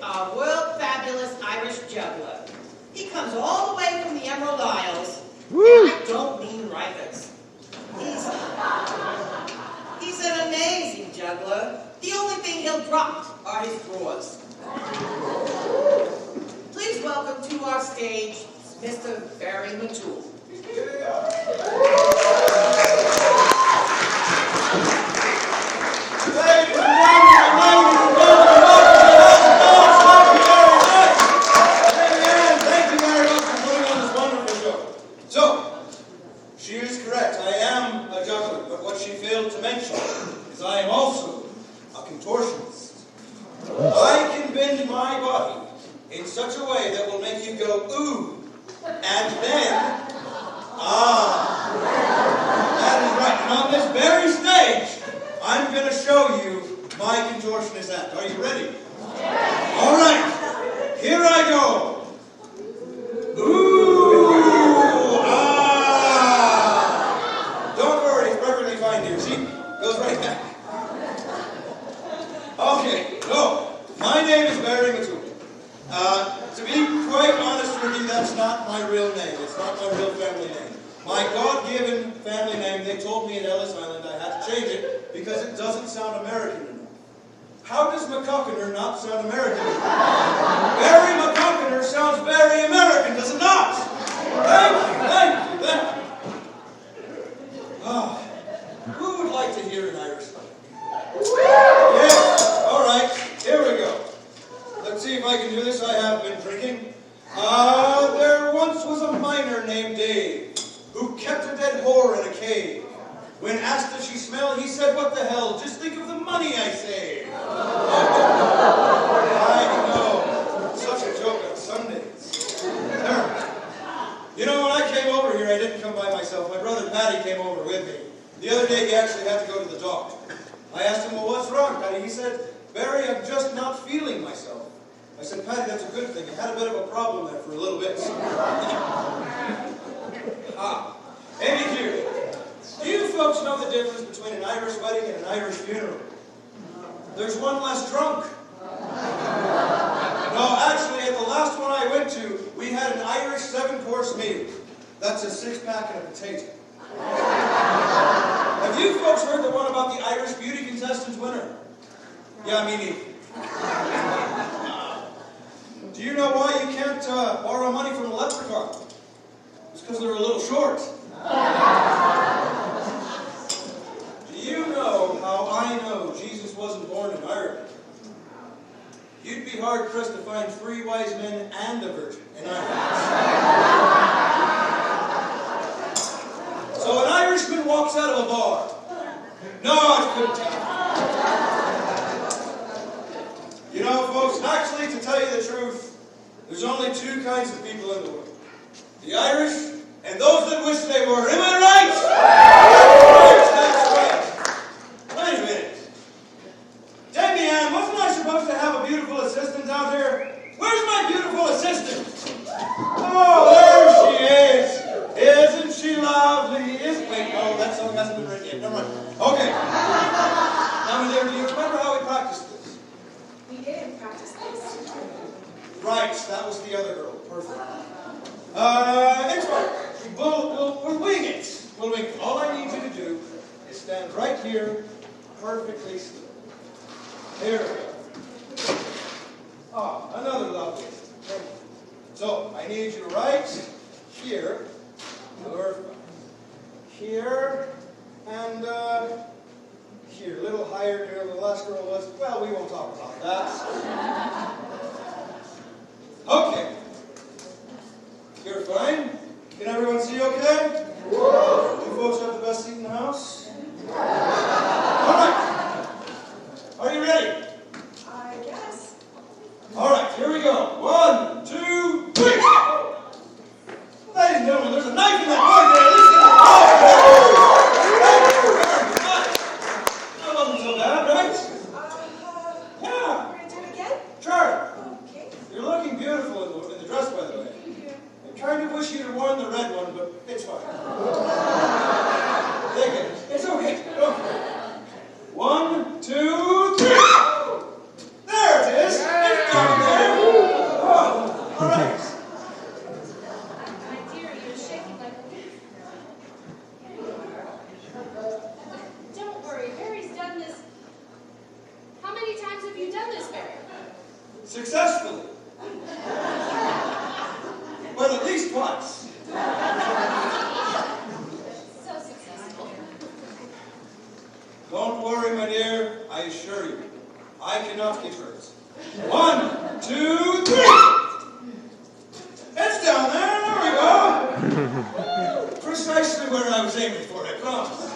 a world-fabulous Irish juggler. He comes all the way from the Emerald Isles, and I don't mean Rikers. He's an amazing juggler. The only thing he'll drop are his drawers. Please welcome to our stage, Mr. Barry Matul. Thank you very much for putting on this wonderful show. So, she is correct. I am a juggler, but what she failed to mention is I am also a contortionist. I can bend my body in such a way that will make you go, ooh, and then, ah. That is right. And on this very stage, I'm going to show you my contortionist act. Are you ready? All right. Here I go. Ooh, ah. Don't worry, it's perfectly fine, dear. See? Goes right back. Okay, so, my name is Barry Matul. To be quite honest with you, that's not my real name. It's not my real family name. My God-given family name, they told me at Ellis Island I had to change it because it doesn't sound American enough. How does McCockiner not sound American enough? Barry McCockiner sounds very American, does it not? Thank you. Ah, who would like to hear an Irish song? Yes, all right, here we go. Let's see if I can do this. I have been drinking. There once was a miner named Dave who kept a dead whore in a cave. When asked does she smell, he said, what the hell, just think of the money I saved. I know, such a joke on Sundays. You know, when I came over here, I didn't come by myself. My brother Paddy came over with me. The other day, he actually had to go to the doctor. I asked him, well, what's wrong, Paddy? He said, Barry, I'm just not feeling myself. I said, Paddy, that's a good thing. You had a bit of a problem there for a little bit. Anywho, do you folks know the difference between an Irish wedding and an Irish funeral? There's one less drunk. No, actually, at the last one I went to, we had an Irish 7-course meal. That's a 6-pack and a potato. Have you folks heard the one about the Irish beauty contestants winner? Yeah, me neither. Do you know why you can't borrow money from a leprechaun? It's because they're a little short. Do you know how I know Jesus wasn't born in Ireland? You'd be hard-pressed to find 3 wise men and a virgin in Ireland. So an Irishman walks out of a bar. No, I couldn't tell. You know, folks, actually, to tell you the truth, there's only 2 kinds of people in the world. The Irish and those that wish they were. Am I right? That's right. Wait a minute. Damian, wasn't I supposed to have a beautiful assistant out here? Where's my beautiful assistant? Oh, there she is. Isn't she lovely? Wait, no, that song hasn't been written yet. Never mind. Okay. Now, my dear, do you remember how we practiced this? We did practice this. Right, that was the other girl. Perfect. It's fine. We'll wing it. We'll wing it. All I need you to do is stand right here, perfectly still. Here we go. Ah, another lovely. So, I need you right here, here, and here. A little higher than the last girl was. Well, we won't talk about that. Okay. You're fine. Can everyone see okay? Whoa. You folks have the best seat in the house? All right. Are you ready? I guess. All right, here we go. 1, 2, 3. Ladies and gentlemen, there's a knife in that board there. At least that wasn't so bad, right? Yeah. We're gonna do it again? Sure. Okay. You're looking beautiful in the dress, by the way. I kind of wish you'd have worn the red one, but it's fine. Take it. It's okay. Go. 1, 2, 3. There it is. It's down there. Successfully. Well, at least once. So successful. Don't worry, my dear. I assure you, I cannot get hurt. 1, 2, 3. It's down there. There we go. Precisely where I was aiming for, I promise.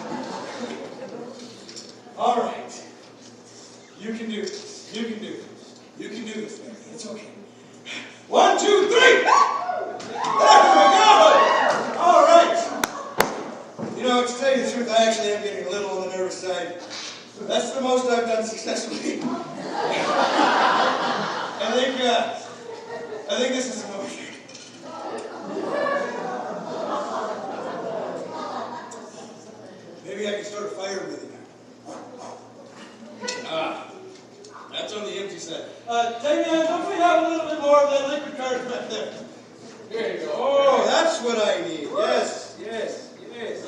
All right. You can do this. You can do this. You can do this, Mary. It's okay. 1, 2, 3. There we go. All right. You know, to tell you the truth, I actually am getting a little on the nervous side. That's the most I've done successfully. I think this is an overshoot. Maybe I can start a fire with it now. That's on the empty side. Damian, don't we have a little bit more of that liquid carton back there? Here you go. Oh, that's what I need. Yes, yes, yes.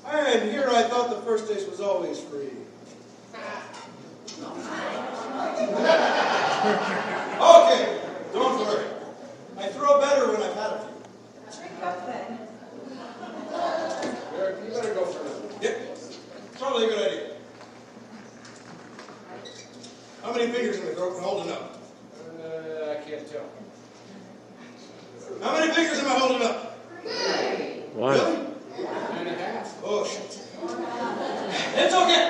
And here I thought the first taste was always free. Okay, don't worry. I throw better when I've had a few. Drink up then. Eric, you better go for it. Yep, probably a good idea. How many fingers am I holding up? I can't tell. How many fingers am I holding up? 1. Really? 9.5. Oh, shit. It's okay.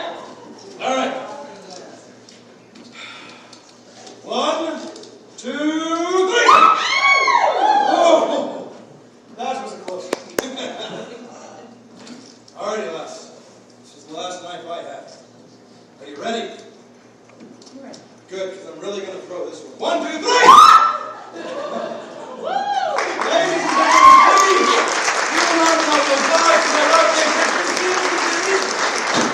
All right. 1, 2, 3. Oh, that was a close one. All righty, lass. This is the last knife I have. Are you ready? Good, because I'm really going to throw this one. 1, 2, 3. Ladies and gentlemen, please give a round of applause to my right hand.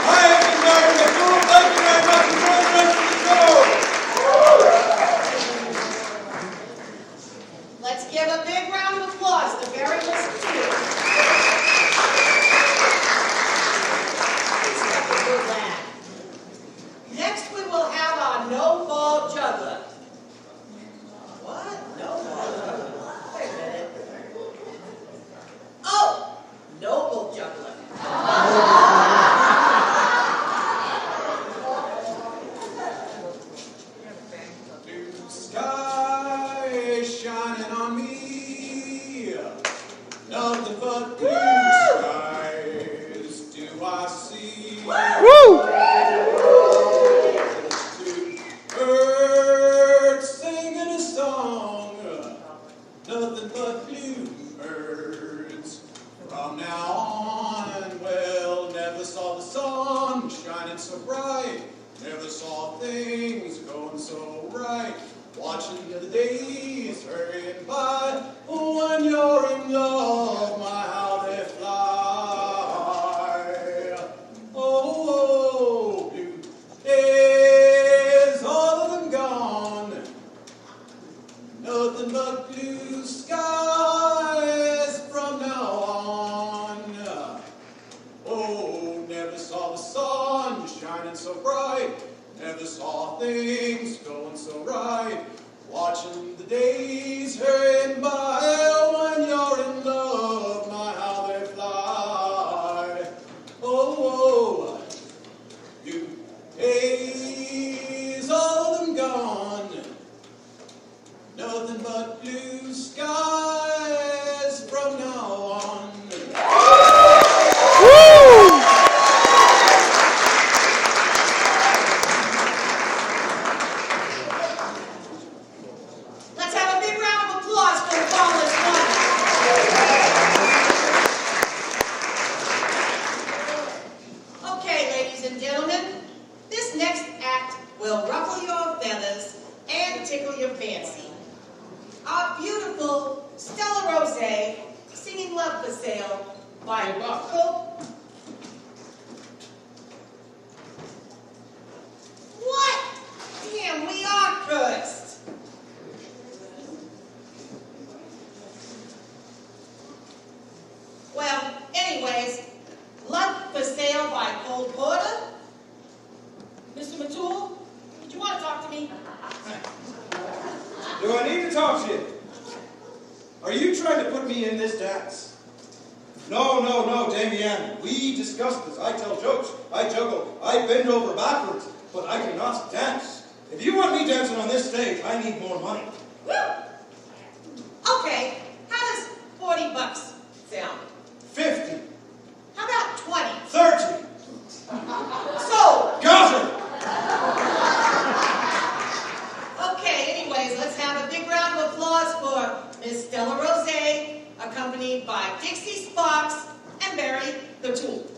I have been Gary McCool. Thank you very much. Enjoy the rest of the show. Let's give a big round of applause to Barry Listen to. He's such a good lad. Next we will have our no-ball juggler. What? No-ball juggler? Wait a minute. Oh! Noble juggler. Blue sky shining on me. Nothing but blue skies do I see. Birds singing a song. Nothing but blue birds. From now on, well, never saw the sun shining so bright. Never saw things going so right. Watching the days hurrying by. When you're in love, my how they fly. Oh, blue days, all of them gone. Nothing but blue skies from now on. Oh, never saw the sun shining so bright. Never saw things going so right. Watching the days hurrying by. When you're in love, my how they fly. Oh, blue days, all of them gone. Nothing but blue skies from now on. Let's have a big round of applause for the Ballers One. Okay, ladies and gentlemen, this next act will ruffle your feathers and tickle your fancy. Our beautiful Stella Rose singing Love for Sale by Cole. What? Damn, we are cursed. Well, anyways, Love for Sale by Cole Porter. Mr. Matul, did you want to talk to me? Do I need to talk to you? Are you trying to put me in this dance? No, Damien. We discussed this. I tell jokes. I juggle. I bend over backwards. But I cannot dance. If you want me dancing on this stage, I need more money. Woo! Okay, how does $40 sound? 50. How about 20? 30. Sold! Got it! Okay, anyways, let's have a big round of applause for Miss Stella Rose, accompanied by Dixie Sparks and Barry the Tool.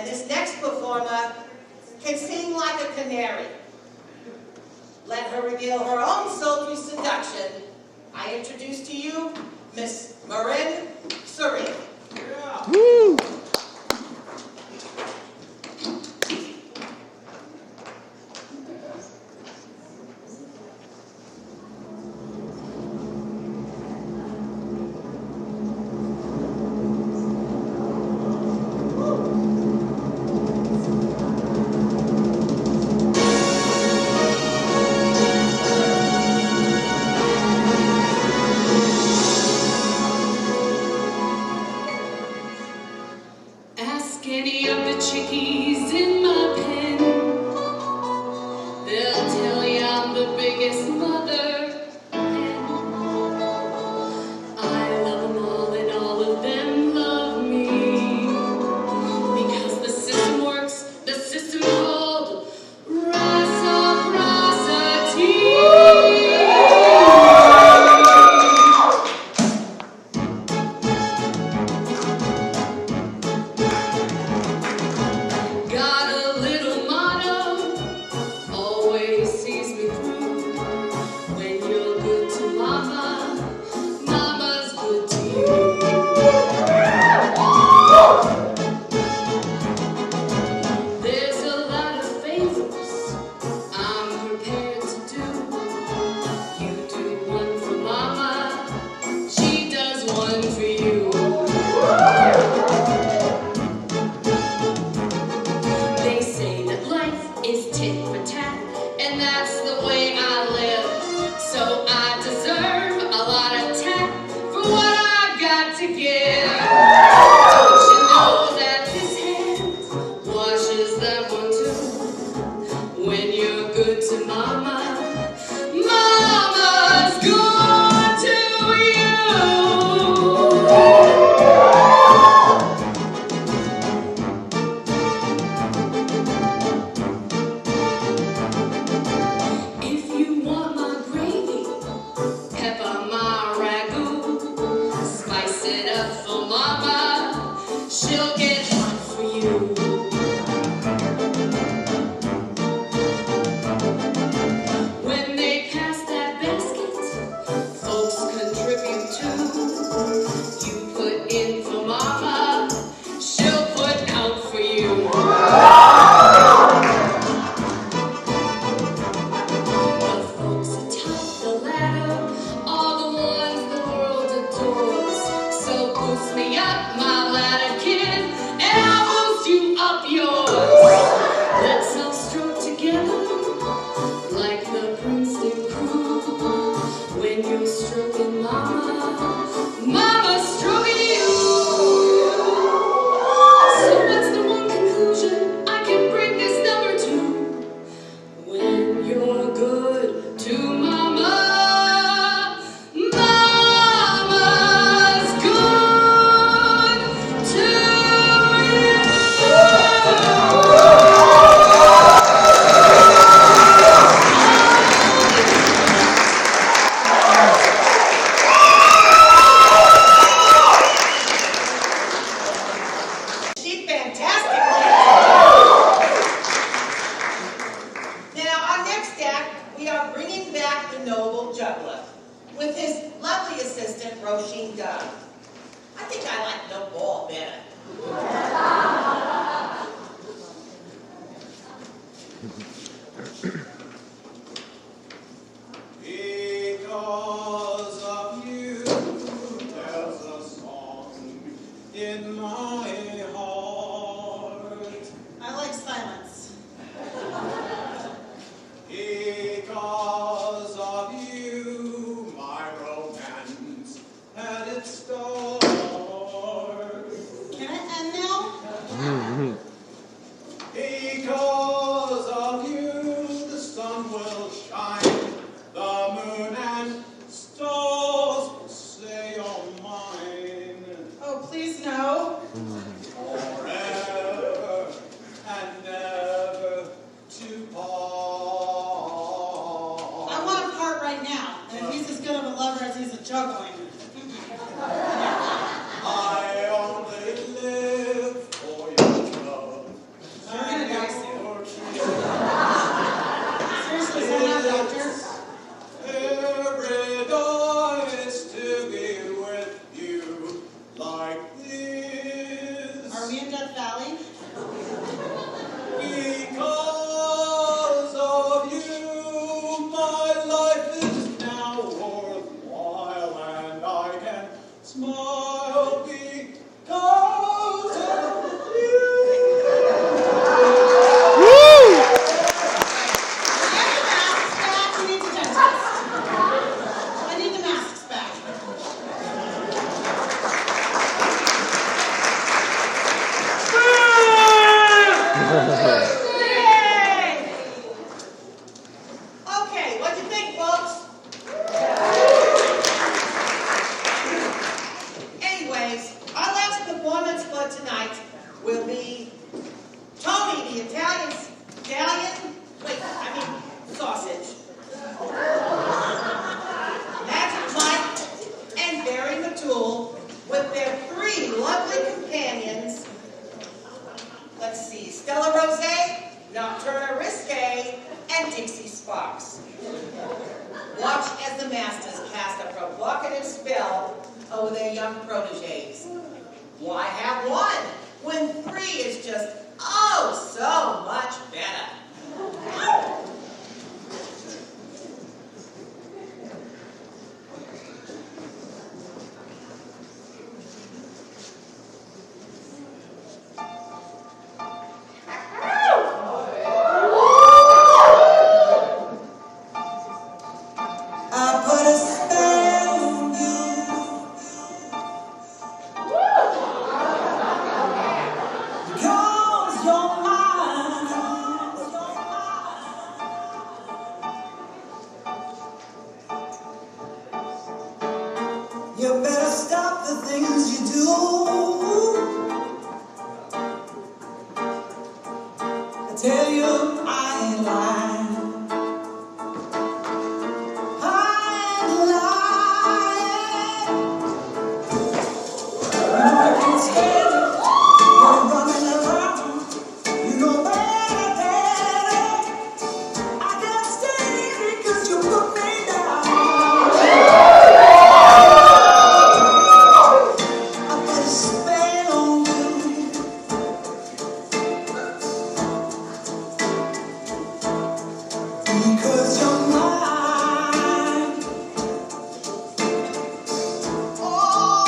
And this next performer can sing like a canary. Let her reveal her own sultry seduction. I introduce to you Miss Marin Serene. Woo! Ask any of the chickies in my pen. They'll tell you I'm the biggest mother hen. I love them all and all of them love me. Because the system works, the system called reciprocity. Got a little motto, always sees me through. When you're good to mama, mama's good to you. There's a lot of favors I'm prepared to do. You do one for mama, she does one for you. They say that life is tit for tat, and that's the way I live. So I deserve a lot of tat for what I got to give. Don't you know that this hand washes that one too? When you're good to mama, mama's good to you. If you want my gravy, pepper my ragu, spice it up for mama, she'll get hot for you. When they pass that basket, folks contribute too. You put in for mama, she'll put out for you. The folks atop the ladder are the ones the world adores. So boost me up my ladder, kid, and I'll boost you up yours. Let's all stroke together like the Princeton crew. When you're stroking mama, mama's stroking you. So what's the one conclusion I can bring this number to? When you're good to mama, mama's good to you. She's fantastic. Now, our next act, we are bringing back the noble juggler with his lovely assistant, Roisin Dunn. I think I like no ball better. Because of you, there's a song in my heart. I like silence. Because of you, my romance had its start. Can it end now? Because of you, the sun will shine, the moon and stars will say you're mine. Oh, please no. Forever and never to part. I want a part right now. And if he's as good of a lover as he's a juggling. I only live for your love. Death Valley? Because of you, my life is now worthwhile, and I can smile because of you. You need the dentist. I need the masks back. Okay, what'd you think, folks? Anyways, our last performance for tonight will be Tony, the Italian, sausage. Magic Mike and Barry Matul with their 3 lovely companions. Let's see, Stella Rose, Nocturna Risque, and Dixie Sparks. Watch as the masters cast a provocative spell over their young proteges. Why have 1 when 3 is just, oh, so much better? I put a spell on you. Because you're mine. You better stop the things you do. I tell you I ain't lying. Because you're mine. Oh,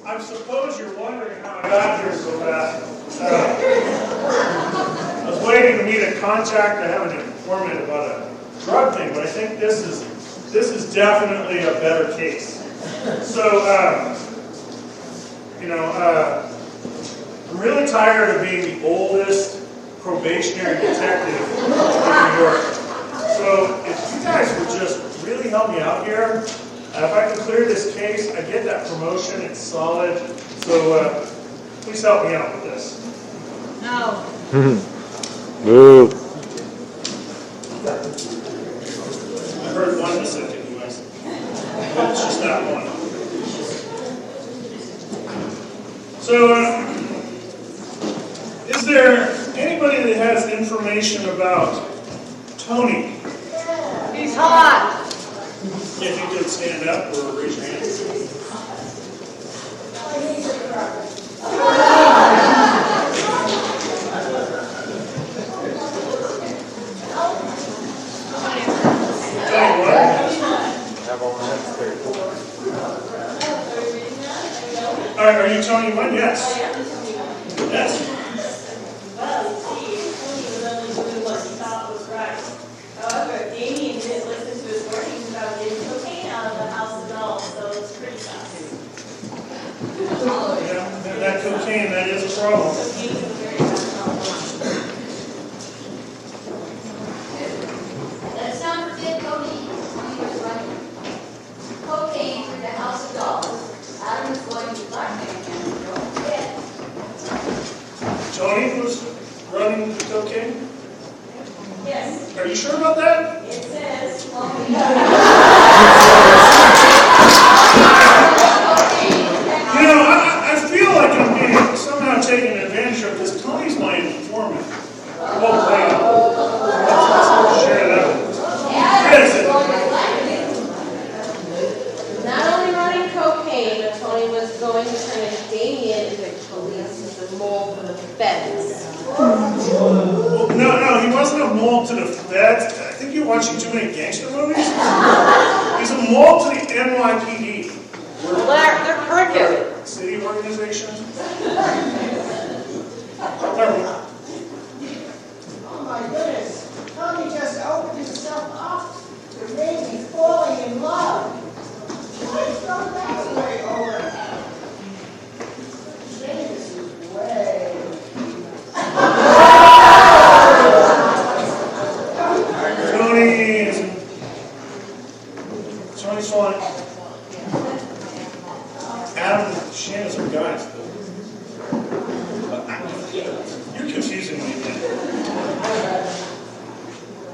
I suppose you're wondering how I got here so fast. I was waiting to meet a contact. I have an informant about a drug thing, but I think this is definitely a better case. So, I'm really tired of being the oldest probationary detective in New York. So, if you guys would just really help me out here, if I can clear this case, I get that promotion, it's solid. So, please help me out with this. No. Boo. I heard one dissent anyways. It's just that one. So, is there anybody that has information about Tony? He's hot. If you could stand up or raise your hand. Are you Tony Munn? Yes. I am Tony Munn. Yes. Well, you see, Tony was only doing what he thought was right. However, Damien didn't listen to his warnings about getting cocaine out of the house at all, so it's pretty tough. Yeah, that cocaine, that is a problem. Cocaine is a very tough problem. Let's not forget Cody. He was running cocaine through the house of dollars. Adam is going to blackmail him. Don't forget. Tony was running the cocaine? Yes. Are you sure about that? It says, You know, I feel like I'm being somehow taken advantage of because Tony's my informant. Well played. Let's share that. Yes. Not only running cocaine, but Tony was going to turn Damien into police as a mole for the feds. No, he wasn't a mole to the feds. I think you're watching too many gangster movies. He's a mole to the NYPD. Well, they're crooked. City organization. Oh my goodness, Tony just opened himself up to maybe falling in love. Why throw that way over? James is way. Tony's fine. Adam and Shannon are guys. You're confusing me again.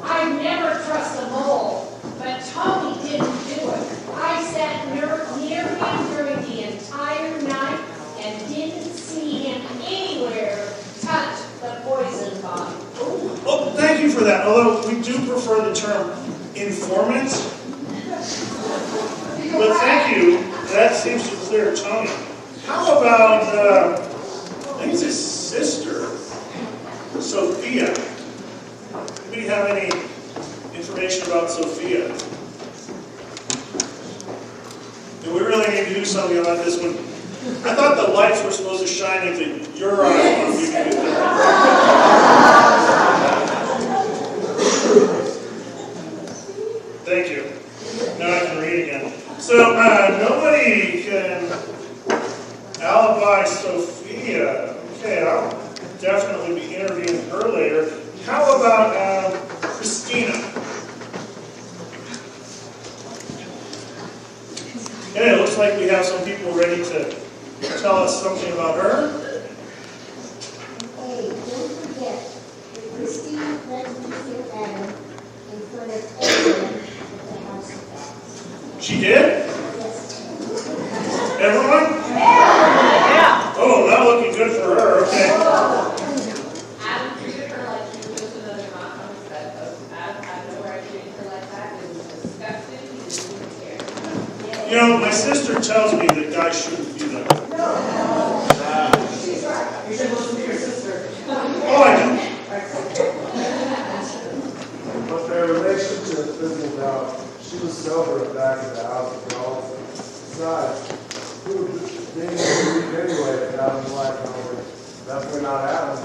I never trust a mole, but Tony didn't do it. I sat near him during the entire night and didn't see him anywhere touch the poison bottle. Well, thank you for that. Although we do prefer the term informant. But thank you. That seems to clear Tony. How about, I think it's his sister, Sophia. Do we have any information about Sophia? Do we really need to do something about this one? I thought the lights were supposed to shine into your eyes. Thank you. Now I can read again. So, nobody can alibi Sophia. Okay, I'll definitely be interviewing her later. How about Christina? Okay, it looks like we have some people ready to tell us something about her. Hey, don't forget that Christine threatened to kill Adam in front of everyone at the house of God. She did? Yes. Everyone? Yeah. Oh, not looking good for her. Okay. Adam treated her like she was just another mom on his bedpost. Adam had no right treating her like that. It was disgusting. He didn't even care. You know, my sister tells me that guys shouldn't do that. She's right. You should listen to your sister. Oh, I know. But their relationship fizzled out. She was sober back at the house of dolls. Besides, who would Damien believe anyway if Adam's life and over? Definitely not Adam.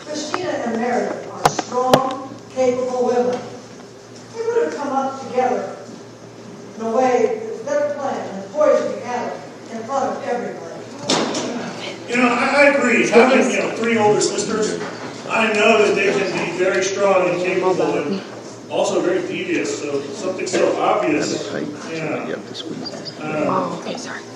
Christina and Meredith are strong, capable women. They would have come up together in a way that's better planned than poisoning Adam in front of everybody. You know, I agree. Having, three older sisters, I know that they can be very strong and capable and also very devious. So something so obvious. Yeah.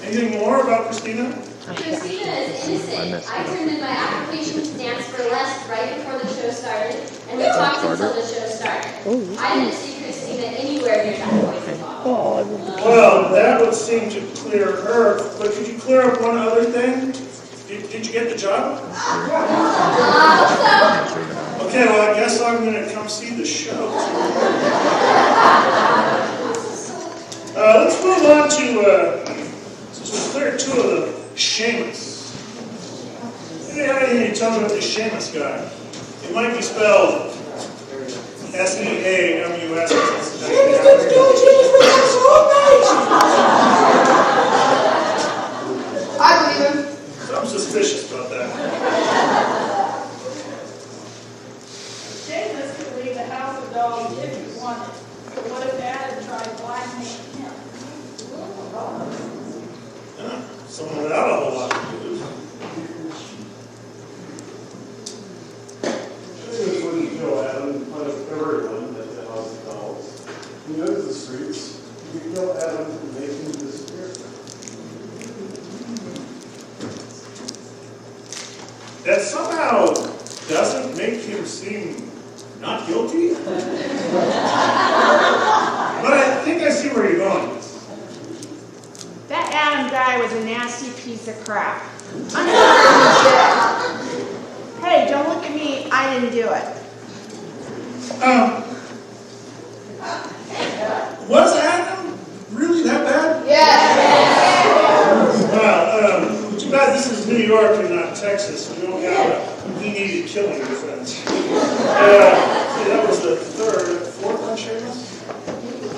Anything more about Christina? Christina is innocent. I turned in my application to Dance for Less right before the show started, and we talked until the show started. I didn't see Christina anywhere near that poison bottle. Well, that would seem to clear her. But could you clear up one other thing? Did you get the job? Okay, well, I guess I'm going to come see the show. Let's move on to, since we cleared two of the Seamus. Do you have anything to tell me about this Seamus guy? It might be spelled S-E-A-M-U-S. I believe him. I'm suspicious about that. Seamus could leave the house of dogs if he wanted. But what if Adam tried blackmailing him? Someone without a whole lot to lose. Seamus wouldn't kill Adam in front of everyone at the House of Dolls. He knows the streets. He could kill Adam and make him disappear. That somehow doesn't make him seem not guilty. But I think I see where you're going. That Adam guy was a nasty piece of crap. Hey, don't look at me. I didn't do it. Was Adam really that bad? Yes. Well, too bad this is New York and not Texas. We don't have a he needed killing defense. That was the third. Fourth one, Seamus?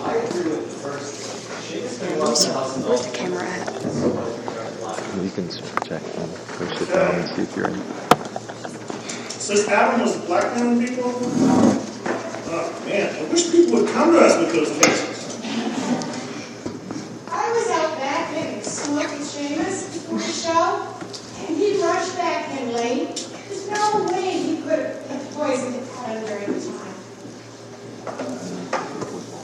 I agree with the first. Where's the camera at? You can check and push it down and see if you're in. Says Adam was blackmailing people? Oh man, I wish people would come to us with those cases. I was out back getting smoke with Seamus before the show, and he rushed back in late. There's no way he could have poisoned Adam during the time.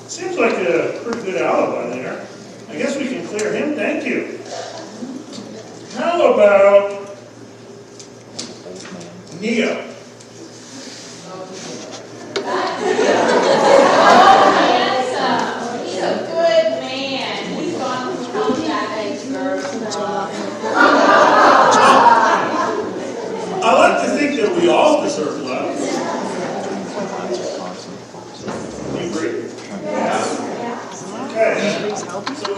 Seems like a pretty good alibi there. I guess we can clear him, thank you. How about Neo? He's a good man. He's gone from home that age, girl. I like to think that we all deserve love. You agree? Yeah. Okay. So,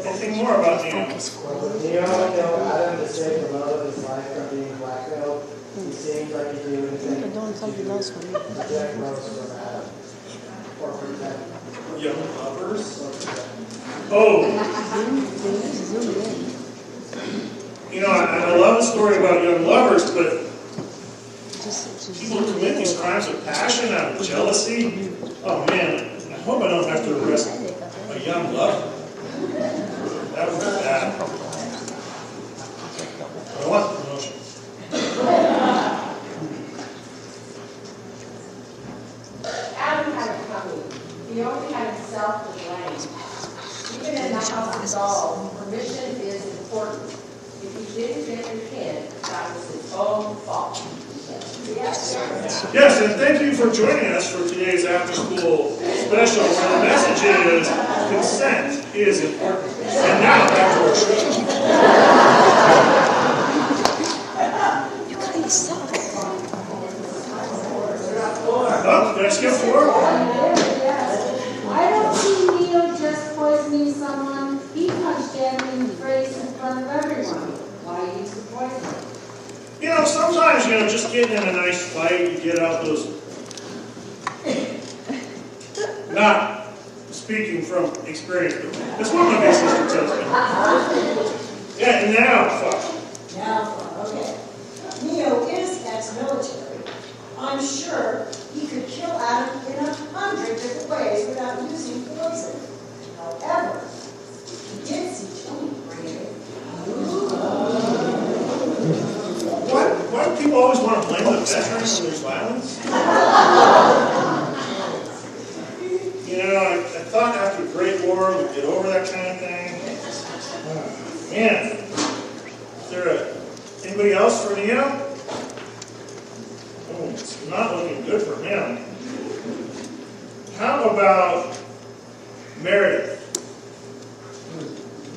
anything more about Neo? Neo killed Adam to save the love of his life from being blackmailed. He seemed like he'd do anything to protect Rose from Adam. Or protect Young lovers? Oh. You know, I love the story about young lovers, but people commit these crimes of passion out of jealousy. Oh man, I hope I don't have to arrest a young lover. That would be bad. I want the promotion. Adam had it coming. He only had himself to blame. Even in the house of dolls, permission is important. If he didn't get your kid, that was his own fault. Yes, and thank you for joining us for today's after-school special, where the message is consent is important. And now back to our show. You kind of suck. Oh, did I skip 4? I don't see Neo just poisoning someone. He punched Adam in the face in front of everyone. Why use the poison? You know, sometimes, just getting in a nice fight, you get out those... Not speaking from experience, but that's what my big sister tells me. Yeah, and now, fuck. Now, okay. Neo is ex-military. I'm sure he could kill Adam in 100 different ways without using poison. However, he did see Tony bring it in. Why do people always want to blame the veterans for their violence? I thought after the Great War we'd get over that kind of thing. Man, is there anybody else for Neo? Oh, it's not looking good for him. How about Meredith?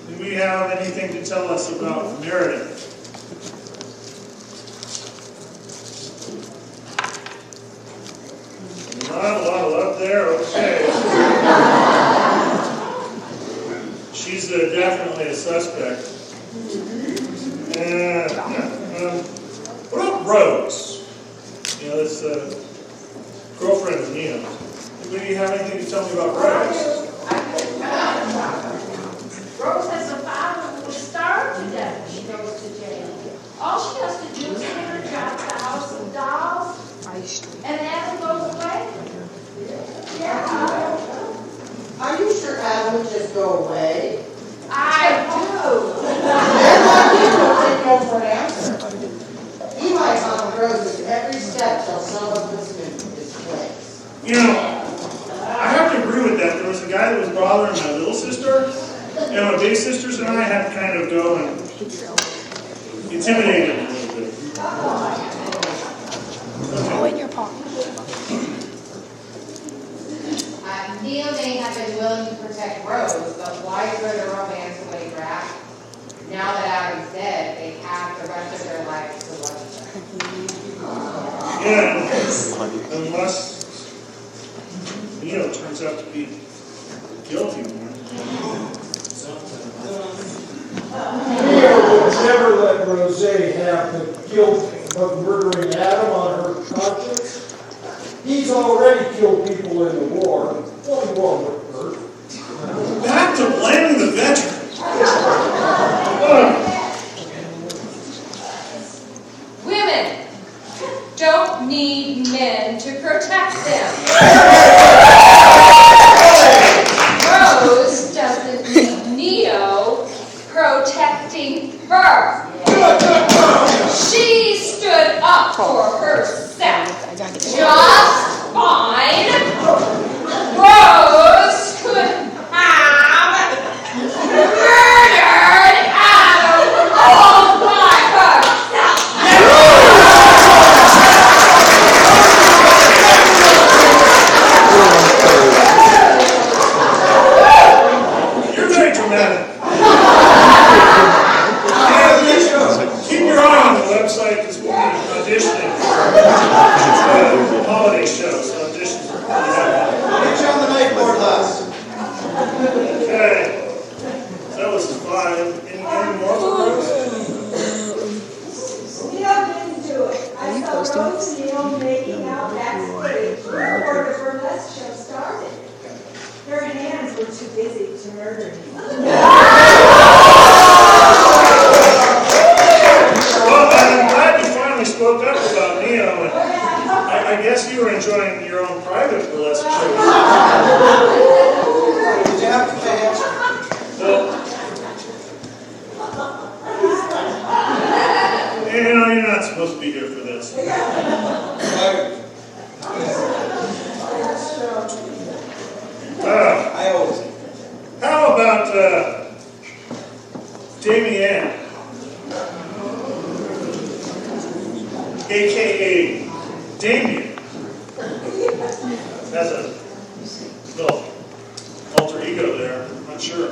Do we have anything to tell us about Meredith? Not a lot of love there, okay. She's definitely a suspect. What about Rose? This girlfriend of Neo. Do you have anything to tell me about Rose? Rose has a father who will starve to death when she goes to jail. All she has to do is put her job at the House of Dolls, and Adam goes away. Yeah. Are you sure Adam would just go away? I do. Then why people take no for an answer? He might follow Roses every step till someone puts him in his place. You know, I have to agree with that. There was a guy that was bothering my little sister, and my big sisters and I had to kind of go and intimidate him a little bit. Go in your pocket. Neil may have been willing to protect Rose, but why throw the romance away, Drac? Now that Adam's dead, they have the rest of their lives to love each other. Yeah, unless Neil turns out to be guilty. Neil would never let Rose have the guilt of murdering Adam on her conscience. He's already killed people in the war. One war with her. Back to blaming the veteran. Women don't need men to protect them. Rose doesn't need Neo protecting her. She stood up for herself. Just fine. Rose could have murdered Adam all by herself. You're very dramatic. Keep your eye on the website because we'll be auditioning for the holiday show. So auditions are pretty happening. Get you on the night board last. Okay. That was fun. Any more for Rose? Neil didn't do it. I saw Rose and Neil making out backstage before the burlesque show started. Their hands were too busy to murder me. Well, I'm glad you finally spoke up about Neo, and I guess you were enjoying your own private burlesque show. Did you have to pay extra? You know, you're not supposed to be here for this. I always. How about Damien, a.k.a. Damien? That's a little alter ego there. I'm not sure.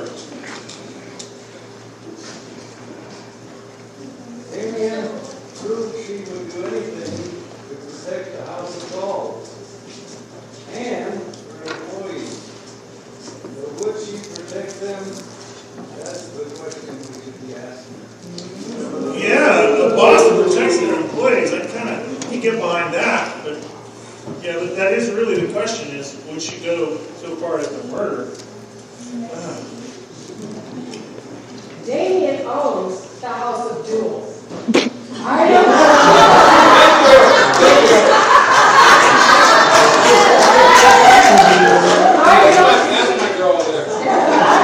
Damien proved she would do anything to protect the House of Dolls and her employees. But would she protect them? That's the question we should be asking. Yeah, the boss that protects their employees, I kind of can get behind that. But yeah, but that is really the question: is would she go so far as to murder? Damien owns the House of Jewels. I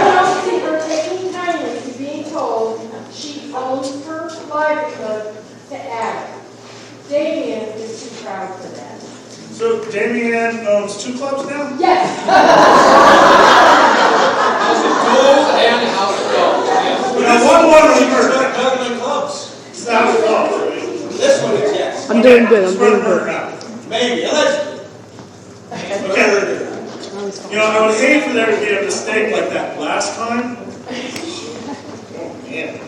don't see her taking kindly to being told she owns her livelihood to Adam. Damien is too proud for that. So Damien owns 2 clubs now? Yes. House of Jewels and House of Dolls. Now, one was murder. Juggling clubs. It's not a club, right? This one is yes. I'm doing good, I'm doing Murder good. now. Maybe, allegedly. Okay. You know, I would hate for there to be a mistake like that last time. Oh, man.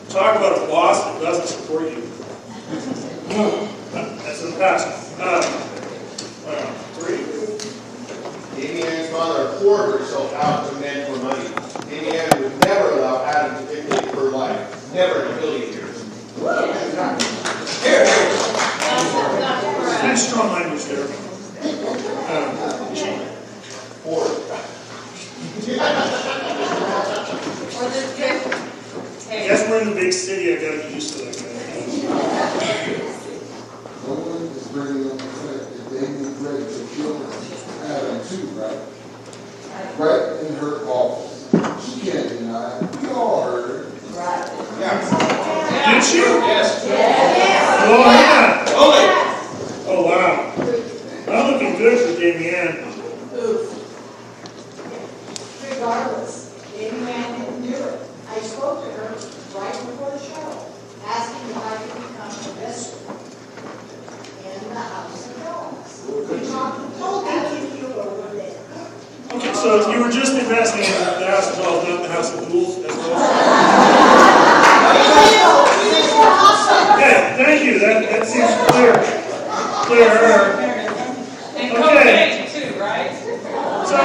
Talk about a boss that doesn't support you. That's in the past. 3. Damien's mother poured herself out to men for money. Damien would never allow Adam to dictate her life. Never in a million years. Here. That's strong language there. Oh, yeah. Oh, wow. Not looking good for Damian. Regardless, Damian didn't do it. I spoke to her right before the show, asking if I could become a investor in the House of Dolls. We told you over there. Okay, so you were just investing in the House of Dolls, not the House of Duels as well? Okay, thank you. That seems clearer. And cocaine too, right? So,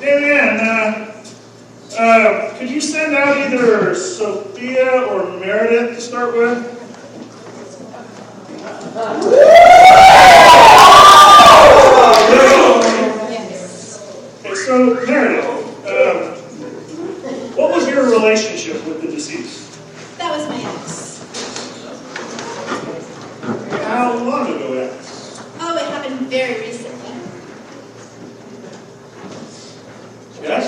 Damian, could you send out either Sophia or Meredith to start with? Okay, so Meredith, what was your relationship with the deceased? That was my ex. How long ago, ex? Oh, it happened very recently. Yes?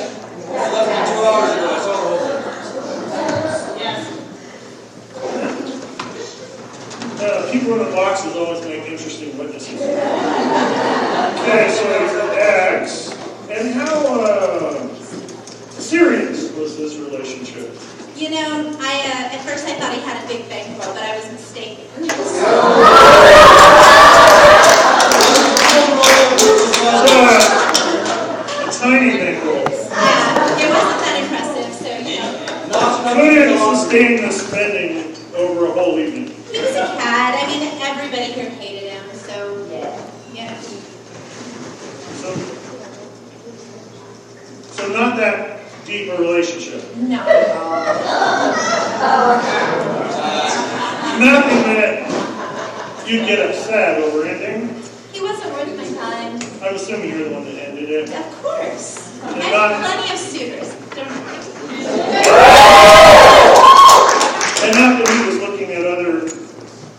People in the boxes always make interesting witnesses. Okay, so ex. And how serious was this relationship? You know, at first I thought he had a big bankroll, but I was mistaken. A tiny bankroll. Yeah, it wasn't that impressive, so, you know. Couldn't sustain the spending over a whole evening. He was a cad. I mean, everybody here hated him, so, yeah. So not that deep a relationship. No. Nothing that you'd get upset over ending. He wasn't worth my time. I'm assuming you're the one that ended it. Of course. And I have plenty of suitors. Don't worry. And not that he was looking at other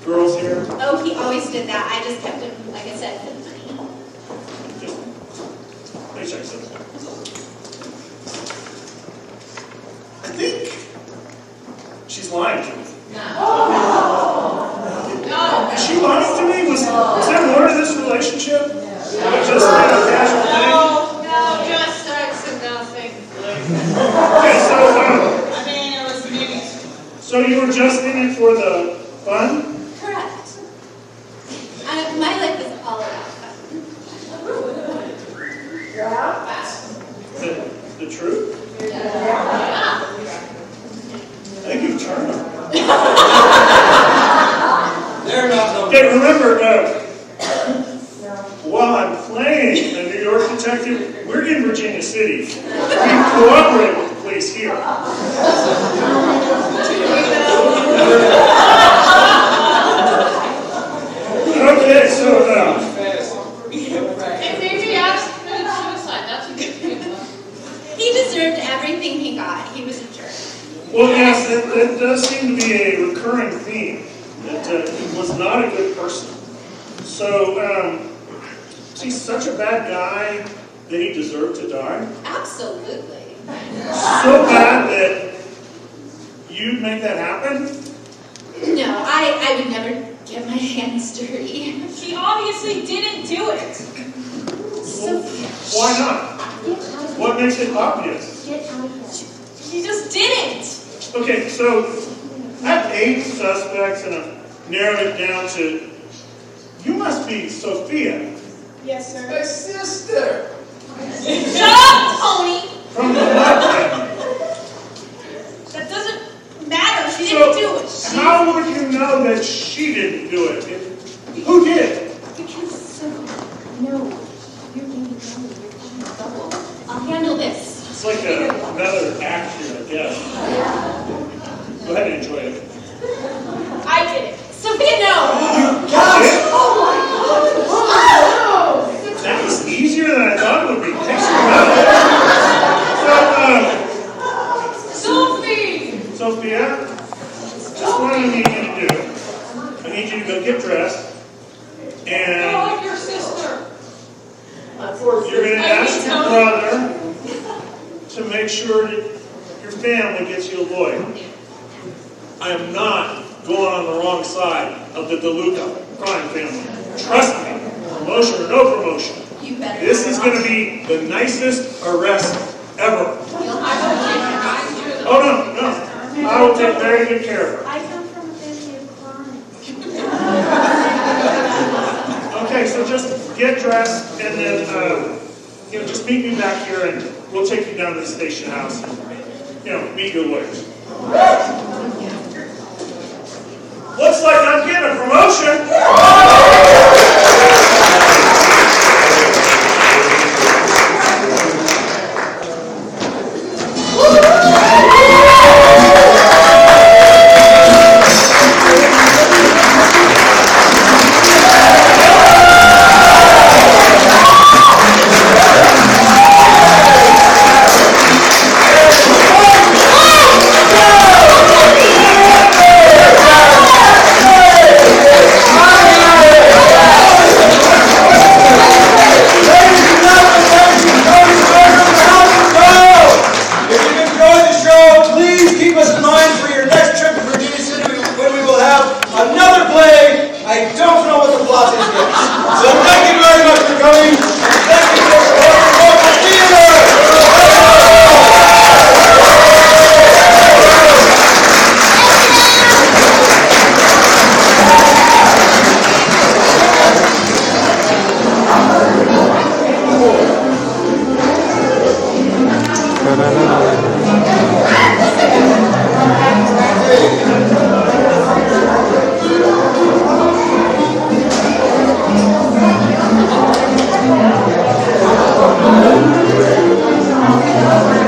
girls here. Oh, he always did that. I just kept him, like I said, for the money. Just paycheck stuff. I think she's lying to me. Is she lying to me? Was there more to this relationship? Just a casual thing? No, just sex and nothing. Okay, so, I mean, it was maybe. so you were just in it for the fun? Correct. My life is all about fun. The truth? I think you've turned them. They're not Okay, remember, while I'm playing a New York detective, we're in Virginia City. We cooperate with the police here. Okay, so And maybe ask for suicide. That's a good thing. He deserved everything he got. He was a jerk. well, yes, that does seem to be a recurring theme, that he was not a good person. So, is he such a bad guy that he deserved to die? Absolutely. So bad that you'd make that happen? No, I would never get my hands dirty. She obviously didn't do it. So Why not? What makes it obvious? She just didn't. Okay, so I have 8 suspects and I've narrowed it down to, you must be Sophia. Yes, sir. My sister! Shut up, Tony! From the blood family. That doesn't matter. She didn't do it. How would you know that she didn't do it? Who did? Because no, you're being trouble. I'll handle this. It's like another act here, I guess. Go ahead and enjoy it. I did it. Sophia, no! Gosh! Oh my God! No! That was easier than I thought it would be. Thanks for that. Sophie! Sophia, just what I need you to do. I need you to go get dressed, and I like your sister. you're going to ask your brother to make sure that your family gets you a lawyer. I am not going on the wrong side of the DeLuca crime family. Trust me, promotion or no promotion, You better. this is going to be the nicest arrest ever. Oh, no, no. I will take very good care of her. I come from a family of crime. Okay, so just get dressed and then, just meet me back here and we'll take you down to the station house and, meet your lawyers.